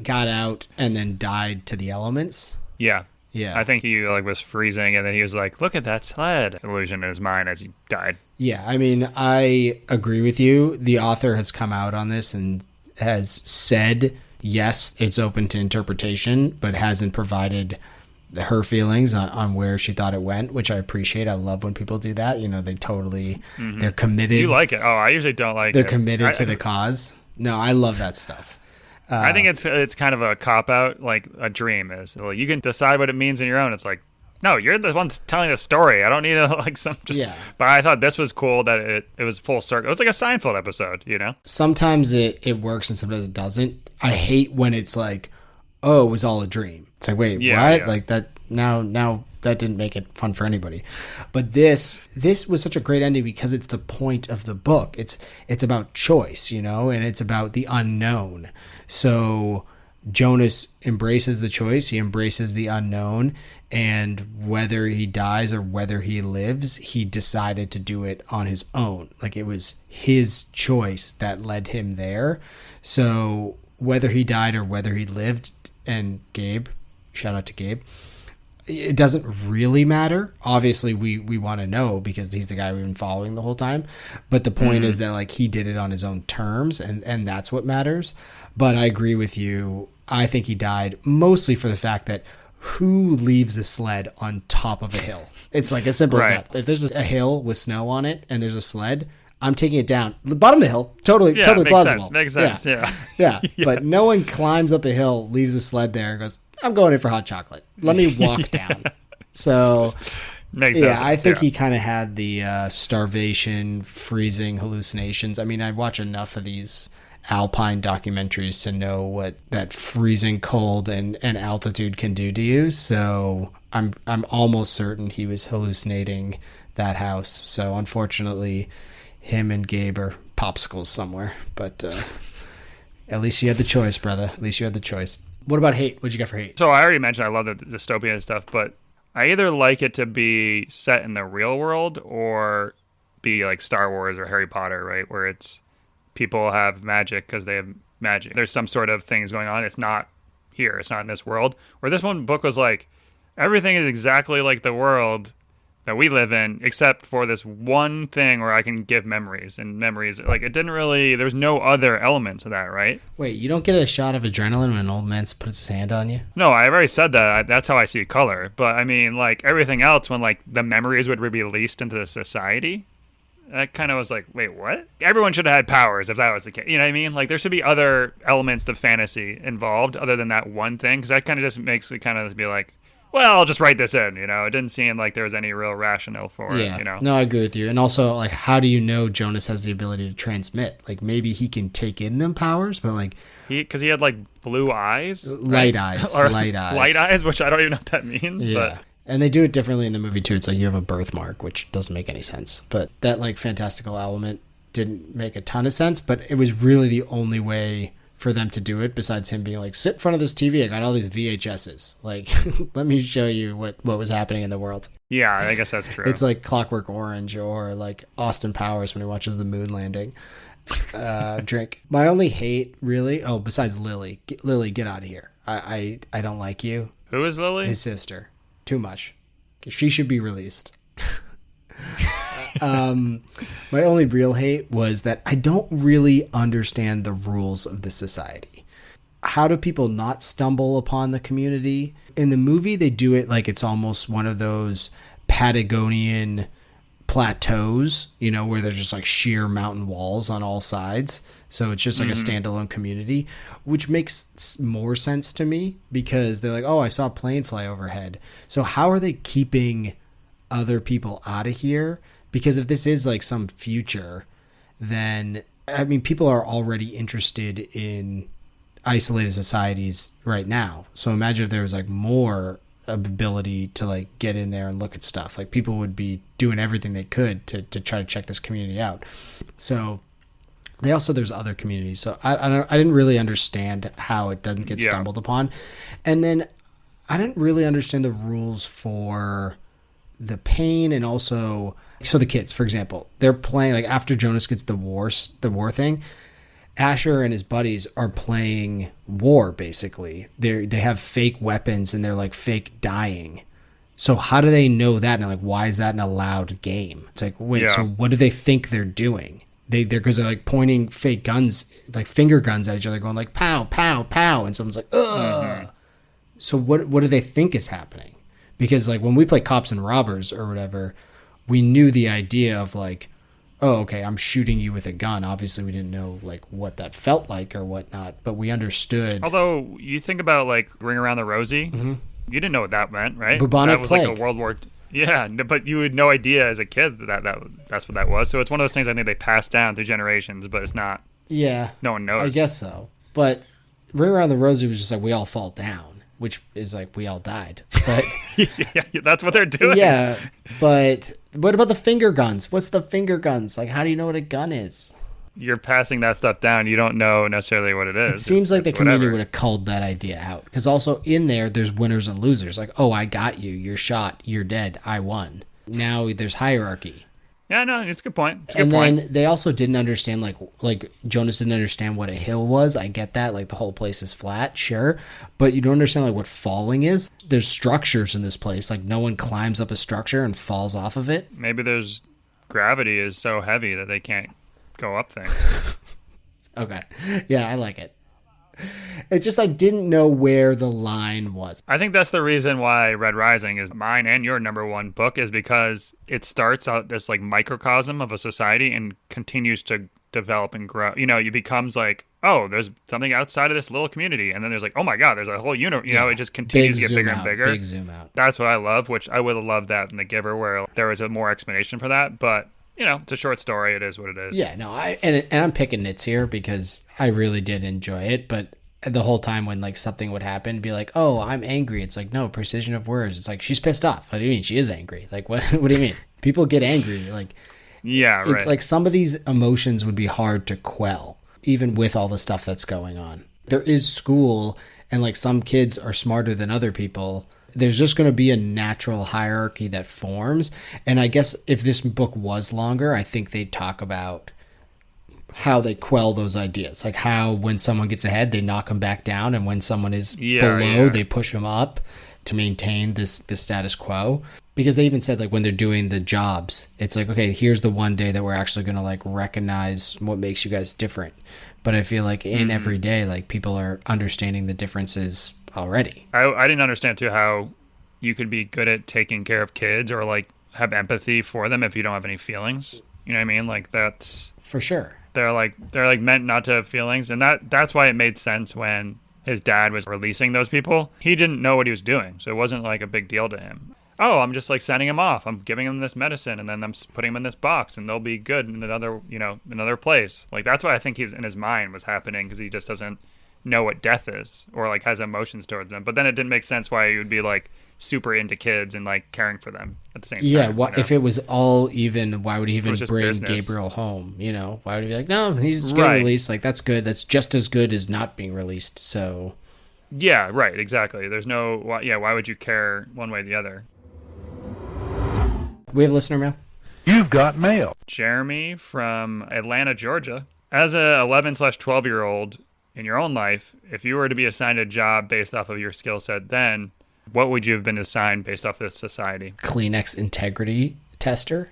Speaker 1: got out and then died to the elements?
Speaker 2: Yeah.
Speaker 1: Yeah.
Speaker 2: I think he like was freezing and then he was like, look at that sled illusion in his mind as he died.
Speaker 1: Yeah, I mean, I agree with you. The author has come out on this and has said, yes, it's open to interpretation, but hasn't provided her feelings on where she thought it went, which I appreciate. I love when people do that. You know, they totally, they're committed.
Speaker 2: You like it? Oh, I usually don't like it.
Speaker 1: They're committed to the cause. No, I love that stuff.
Speaker 2: I think it's kind of a cop-out, like a dream is. Like, you can decide what it means in your own. It's like, No, you're the ones telling the story. I don't need to like some just.
Speaker 1: Yeah.
Speaker 2: But I thought this was cool that it was full circle. It was like a Seinfeld episode, you know?
Speaker 1: Sometimes it works and sometimes it doesn't. I hate when it's like, oh, it was all a dream. It's like, wait,
Speaker 2: Yeah,
Speaker 1: what?
Speaker 2: yeah.
Speaker 1: Like that now that didn't make it fun for anybody. But this was such a great ending because it's the point of the book. It's about choice, you know, and it's about the unknown. So Jonas embraces the choice, he embraces the unknown, and whether he dies or whether he lives, he decided to do it on his own. Like it was his choice that led him there. So whether he died or whether he lived, and Gabe, shout out to Gabe, it doesn't really matter. Obviously we want to know because he's the guy we've been following the whole time. But the point is that like he did it on his own terms, and that's what matters. But I agree with you. I think he died mostly for the fact that who leaves a sled on top of a hill? It's like as simple as
Speaker 2: Right.
Speaker 1: that. If there's a hill with snow on it and there's a sled, I'm taking it down. The bottom of the hill, totally
Speaker 2: Makes
Speaker 1: plausible.
Speaker 2: sense. Makes sense. Yeah.
Speaker 1: Yeah. But no one climbs up a hill, leaves a sled there, and goes, I'm going in for hot chocolate. Let me walk down. So,
Speaker 2: Makes
Speaker 1: yeah,
Speaker 2: sense.
Speaker 1: I think
Speaker 2: yeah.
Speaker 1: he kind of had the starvation, freezing hallucinations. I mean, I watch enough of these alpine documentaries to know what that freezing cold and altitude can do to you. So I'm almost certain he was hallucinating that house. So unfortunately, him and Gabe are popsicles somewhere. But at least you had the choice, brother. At least you had the choice. What about hate? What'd you get for hate?
Speaker 2: So I already mentioned I love the dystopian stuff, but I either like it to be set in the real world or be like Star Wars or Harry Potter, right? Where it's people have magic because they have magic. There's some sort of things going on. It's not here. It's not in this world. Where this one book was like, everything is exactly like the world that we live in, except for this one thing where I can give memories. And memories, like, it didn't really, there's no other elements of that, right?
Speaker 1: Wait, you don't get a shot of adrenaline when an old man puts his hand on you?
Speaker 2: No, I've already said that. That's how I see color. But I mean, like, everything else, when, like, the memories would be released into the society, that kind of was like, wait, what? Everyone should have had powers if that was the case. You know what I mean? Like, there should be other elements of fantasy involved other than that one thing. Because that kind of just makes it kind of be like, well, I'll just write this in, you know? It didn't seem like there was any real rationale for it, you know?
Speaker 1: No, I agree with you. And also, like, how do you know Jonas has the ability to transmit? Like, maybe he can take in them powers, but, like...
Speaker 2: Because he had, like, blue eyes?
Speaker 1: Light eyes.
Speaker 2: Or
Speaker 1: light eyes.
Speaker 2: Light eyes, which I don't even know what that means,
Speaker 1: Yeah.
Speaker 2: but...
Speaker 1: And they do it differently in the movie, too. It's like you have a birthmark, which doesn't make any sense. But that, like, fantastical element didn't make a ton of sense, but it was really the only way for them to do it, besides him being like, sit in front of this TV, I got all these VHSs. Like, let me show you what was happening in the world.
Speaker 2: Yeah, I guess that's true.
Speaker 1: It's like Clockwork Orange or like Austin Powers when he watches the moon landing. Drink. My only hate, really, besides Lily. Lily, get out of here. I don't like you.
Speaker 2: Who is Lily?
Speaker 1: His sister. Too much. She should be released. My only real hate was that I don't really understand the rules of the society. How do people not stumble upon the community? In the movie, they do it like it's almost one of those Patagonian plateaus, you know, where there's just like sheer mountain walls on all sides. So it's just like a standalone community, which makes more sense to me because they're like, oh, I saw a plane fly overhead. So how are they keeping other people out of here? Because if this is like some future, then, I mean, people are already interested in isolated societies right now. So imagine if there was like more ability to like get in there and look at stuff. Like people would be doing everything they could to try to check this community out. So there's other communities. So I didn't really understand how it doesn't get stumbled upon. And then I didn't really understand the rules for the pain, and also, so the kids, for example, they're playing, like, after Jonas gets the war thing, Asher and his buddies are playing war, basically. They have fake weapons and they're like fake dying. So how do they know that? And like, why is that an allowed game? It's like, wait, so what do they think they're doing? Because they're like pointing fake guns, like finger guns at each other, going like pow, pow, pow, and someone's like, ugh. So what do they think is happening? Because like when we play cops and robbers or whatever, we knew the idea of like, oh, okay, I'm shooting you with a gun. Obviously, we didn't know like what that felt like or whatnot, but we understood.
Speaker 2: Although you think about like Ring Around the Rosie, You didn't know what that meant, right?
Speaker 1: Bubonic
Speaker 2: that was
Speaker 1: plague.
Speaker 2: like a World War. Yeah, but you had no idea as a kid that's what that was. So it's one of those things I think they passed down through generations, but it's not.
Speaker 1: Yeah.
Speaker 2: No one knows.
Speaker 1: I guess so. But Ring Around the Rosie was just like, we all fall down, which is like, we all died. But
Speaker 2: yeah, that's what they're doing.
Speaker 1: yeah, but what about the finger guns? What's the finger guns? Like, how do you know what a gun is?
Speaker 2: You're passing that stuff down. You don't know necessarily what it is.
Speaker 1: It seems like the
Speaker 2: It's
Speaker 1: community
Speaker 2: whatever.
Speaker 1: would have culled that idea out. Because also in there, there's winners and losers. Like, oh, I got you. You're shot. You're dead. I won. Now there's hierarchy.
Speaker 2: Yeah, no, it's a good point. It's a good
Speaker 1: And
Speaker 2: point.
Speaker 1: then they also didn't understand, like Jonas didn't understand what a hill was. I get that. Like, the whole place is flat, sure. But you don't understand, like, what falling is. There's structures in this place. Like, no one climbs up a structure and falls off of it.
Speaker 2: Maybe there's gravity is so heavy that they can't go up things.
Speaker 1: Okay. Yeah, I like it. It's just I didn't know where the line was.
Speaker 2: I think that's the reason why Red Rising is mine and your number one book, is because it starts out this like microcosm of a society and continues to develop and grow. You know, it becomes like, oh, there's something outside of this little community, and then there's like, oh my god, there's a whole universe. You know, it just continues to get bigger and bigger.
Speaker 1: Big zoom out.
Speaker 2: That's what I love, which I would have loved that in The Giver, where there was a more explanation for that. But you know, it's a short story. It is what it is.
Speaker 1: Yeah, no, and I'm picking nits here because I really did enjoy it, but the whole time when like something would happen, be like, oh, I'm angry. It's like, no, precision of words. It's like, she's pissed off. What do you mean? She is angry. Like, what do you mean? People get angry. Like,
Speaker 2: yeah, right.
Speaker 1: It's like some of these emotions would be hard to quell, even with all the stuff that's going on. There is school, and like some kids are smarter than other people. There's just going to be a natural hierarchy that forms. And I guess if this book was longer, I think they'd talk about how they quell those ideas. Like how when someone gets ahead, they knock them back down. And when someone is below, they push them up to maintain the status quo. Because they even said like when they're doing the jobs, it's like, okay, here's the one day that we're actually going to like recognize what makes you guys different. But I feel like in every day, like people are understanding the differences already.
Speaker 2: I didn't understand too how you could be good at taking care of kids or like have empathy for them if you don't have any feelings. You know what I mean? Like that's
Speaker 1: for sure.
Speaker 2: They're like meant not to have feelings, and that's why it made sense when his dad was releasing those people. He didn't know what he was doing, so it wasn't like a big deal to him. Oh, I'm just like sending him off. I'm giving him this medicine, and then I'm putting him in this box, and they'll be good in another place. Like that's why I think he's in his mind was happening, because he just doesn't know what death is or like has emotions towards them. But then it didn't make sense why he would be like super into kids and like caring for them at the same time.
Speaker 1: Yeah, if it was all even, why would he even bring
Speaker 2: business.
Speaker 1: Gabriel home? You know, why would he be like, no, he's getting released. Like that's good. That's just as good as not being released. So
Speaker 2: yeah, right, exactly. There's no why would you care one way or the other?
Speaker 1: We have listener mail.
Speaker 3: You've got mail.
Speaker 2: Jeremy from Atlanta, Georgia. As a 11/12-year-old in your own life, if you were to be assigned a job based off of your skill set, then what would you have been assigned based off this society?
Speaker 1: Kleenex integrity tester.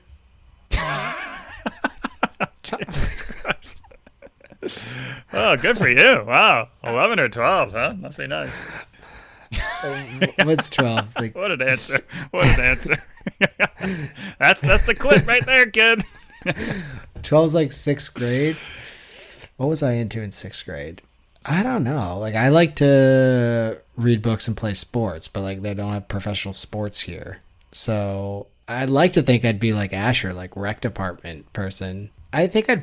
Speaker 2: Jesus Christ. Oh, good for you. Wow. 11 or 12, huh? Must be nice.
Speaker 1: What's 12? Like,
Speaker 2: what an answer. What an answer. That's the clip right there, kid.
Speaker 1: 12 is like 6th grade. What was I into in 6th grade? I don't know. Like, I like to read books and play sports, but like they don't have professional sports here. So I'd like to think I'd be like Asher, like rec department person. I think I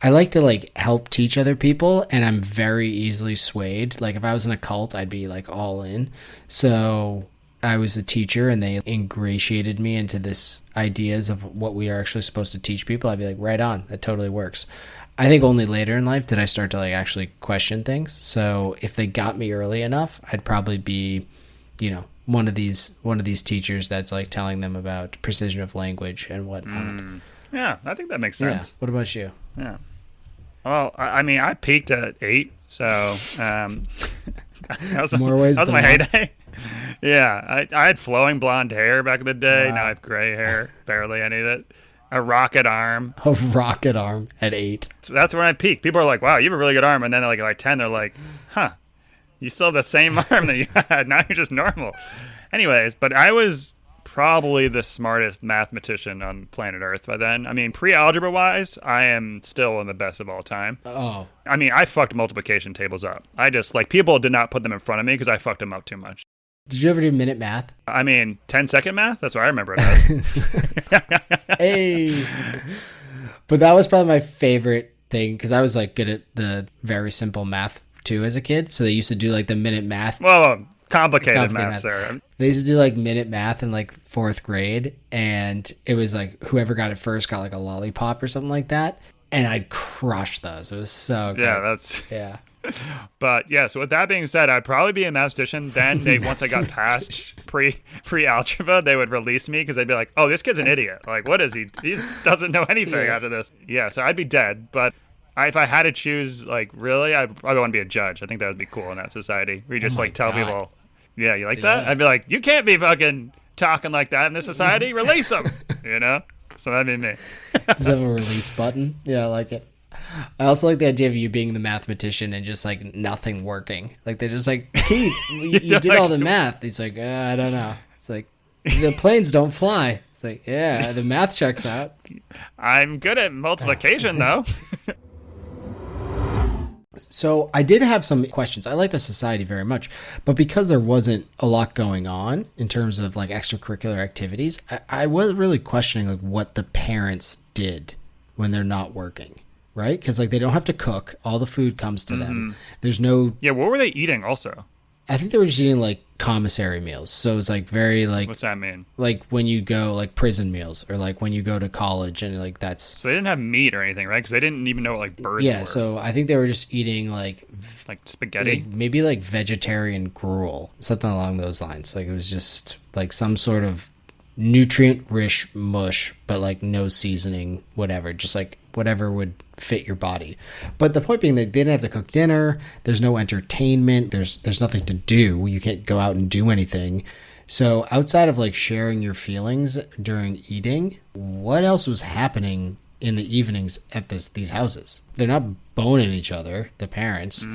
Speaker 1: like to like help teach other people, and I'm very easily swayed. Like if I was in a cult, I'd be like all in. So I was a teacher and they ingratiated me into this ideas of what we are actually supposed to teach people. I'd be like, right on, that totally works. I think only later in life did I start to like actually question things. So if they got me early enough, I'd probably be, you know, one of these teachers that's like telling them about precision of language and whatnot.
Speaker 2: Yeah, I think that makes sense.
Speaker 1: Yeah. What about you?
Speaker 2: Yeah. Well, I mean, I peaked at 8, so that was my heyday. Yeah, I had flowing blonde hair back in the day. Wow. Now I have gray hair. Barely any of it. A rocket arm.
Speaker 1: A rocket arm at 8.
Speaker 2: So that's when I peaked. People are like, wow, you have a really good arm. And then like at 10, they're like, huh, you still have the same arm that you had. Now you're just normal. Anyways, but I was probably the smartest mathematician on planet Earth by then. I mean, pre-algebra wise, I am still one of the best of all time.
Speaker 1: Oh.
Speaker 2: I mean, I fucked multiplication tables up. I just, like, people did not put them in front of me because I fucked them up too much.
Speaker 1: Did you ever do minute math?
Speaker 2: I mean, 10-second math? That's what I remember it as.
Speaker 1: Hey. But that was probably my favorite thing because I was like good at the very simple math too as a kid. So they used to do like the minute math.
Speaker 2: Well, complicated math, sir.
Speaker 1: They used to do like minute math in like 4th grade. And it was like whoever got it first got like a lollipop or something like that. And I'd crush those. It was so good.
Speaker 2: Yeah. But yeah, so with that being said, I'd probably be a mathematician. Then once I got past pre-algebra, they would release me because they'd be like, "Oh, this kid's an idiot. Like, what is he? He doesn't know anything after this." Yeah, so I'd be dead. But if I had to choose, like, really, I'd probably want to be a judge. I think that would be cool in that society. Where you just tell people, "Yeah, you like that?" I'd be like, "You can't be fucking talking like that in this society. Release them." You know? So that'd be me.
Speaker 1: Does it have a release button? Yeah, I like it. I also like the idea of you being the mathematician and just like nothing working. Like they're just like, Keith, you did all the math. He's like, I don't know. It's like the planes don't fly. It's like, yeah, the math checks out.
Speaker 2: I'm good at multiplication though.
Speaker 1: So I did have some questions. I like the society very much, but because there wasn't a lot going on in terms of like extracurricular activities, I was really questioning like what the parents did when they're not working. Right? Because like they don't have to cook. All the food comes to them. There's no...
Speaker 2: Yeah, what were they eating also?
Speaker 1: I think they were just eating like commissary meals. So it was like very like...
Speaker 2: What's that mean?
Speaker 1: Like when you go like prison meals or like when you go to college and like that's...
Speaker 2: So they didn't have meat or anything, right? Because they didn't even know what like birds were.
Speaker 1: Yeah, so I think they were just eating like
Speaker 2: spaghetti?
Speaker 1: Like, maybe like vegetarian gruel. Something along those lines. Like it was just like some sort of nutrient-rich mush, but like no seasoning, whatever. Just like whatever would fit your body. But the point being that they didn't have to cook dinner. There's no entertainment. There's nothing to do. You can't go out and do anything. So outside of like sharing your feelings during eating, what else was happening in the evenings at these houses? They're not boning each other, the parents.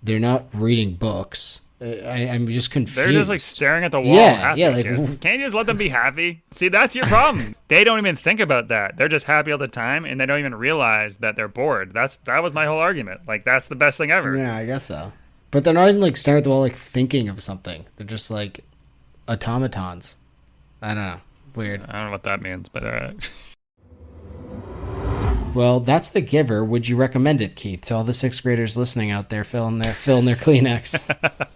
Speaker 1: They're not reading books. I'm just confused.
Speaker 2: They're just like staring at the wall.
Speaker 1: Yeah, like
Speaker 2: can't you just let them be happy? See, that's your problem. They don't even think about that. They're just happy all the time, and they don't even realize that they're bored. That was my whole argument. Like that's the best thing ever.
Speaker 1: Yeah, I guess so. But they're not even like staring at the wall, like thinking of something. They're just like automatons. I don't know. Weird.
Speaker 2: I don't know what that means, but all right.
Speaker 1: Well, that's The Giver. Would you recommend it, Keith, to all the 6th graders listening out there filling their Kleenex?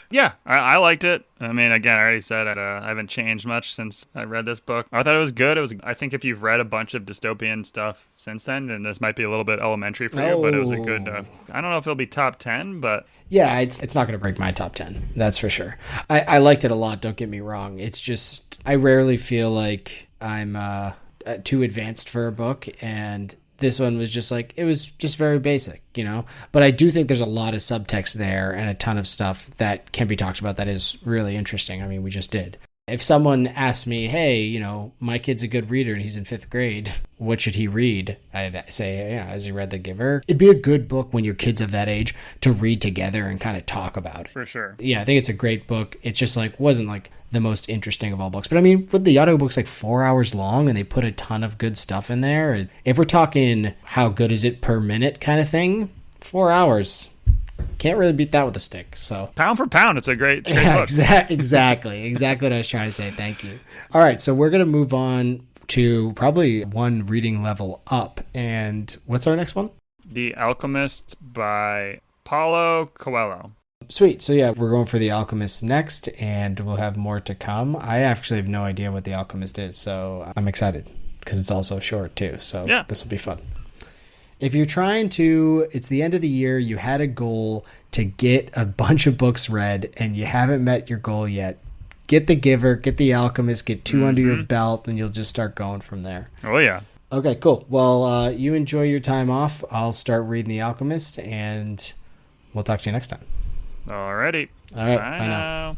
Speaker 2: Yeah, I liked it. I mean, again, I already said I haven't changed much since I read this book. I thought it was good. I think if you've read a bunch of dystopian stuff since then this might be a little bit elementary for you, but it was a good... I don't know if it'll be top 10, but...
Speaker 1: Yeah, it's not going to break my top 10. That's for sure. I liked it a lot, don't get me wrong. It's just, I rarely feel like I'm too advanced for a book, and... This one was just like, it was just very basic, you know? But I do think there's a lot of subtext there and a ton of stuff that can be talked about that is really interesting. I mean, we just did. If someone asked me, hey, you know, my kid's a good reader and he's in 5th grade, what should he read? I'd say, yeah, has he read The Giver? It'd be a good book when your kids of that age to read together and kind of talk about it.
Speaker 2: For sure.
Speaker 1: Yeah, I think it's a great book. It's just like, wasn't like the most interesting of all books. But I mean, with the audiobook's like 4 hours long and they put a ton of good stuff in there. If we're talking how good is it per minute kind of thing, 4 hours. Can't really beat that with a stick. So
Speaker 2: pound for pound, it's a great book.
Speaker 1: Exactly what I was trying to say. Thank you. All right, so we're going to move on to probably one reading level up. And what's our next one?
Speaker 2: The Alchemist by Paulo Coelho.
Speaker 1: Sweet. So yeah, we're going for The Alchemist next, and we'll have more to come. I actually have no idea what The Alchemist is, so I'm excited because it's also short too. So yeah, this will be fun. If you're trying to, it's the end of the year, you had a goal to get a bunch of books read and you haven't met your goal yet, get The Giver, get The Alchemist, get 2 under your belt, and you'll just start going from there.
Speaker 2: Oh, yeah.
Speaker 1: Okay, cool. Well, you enjoy your time off. I'll start reading The Alchemist, and we'll talk to you next time.
Speaker 2: Alrighty.
Speaker 1: All right, bye now.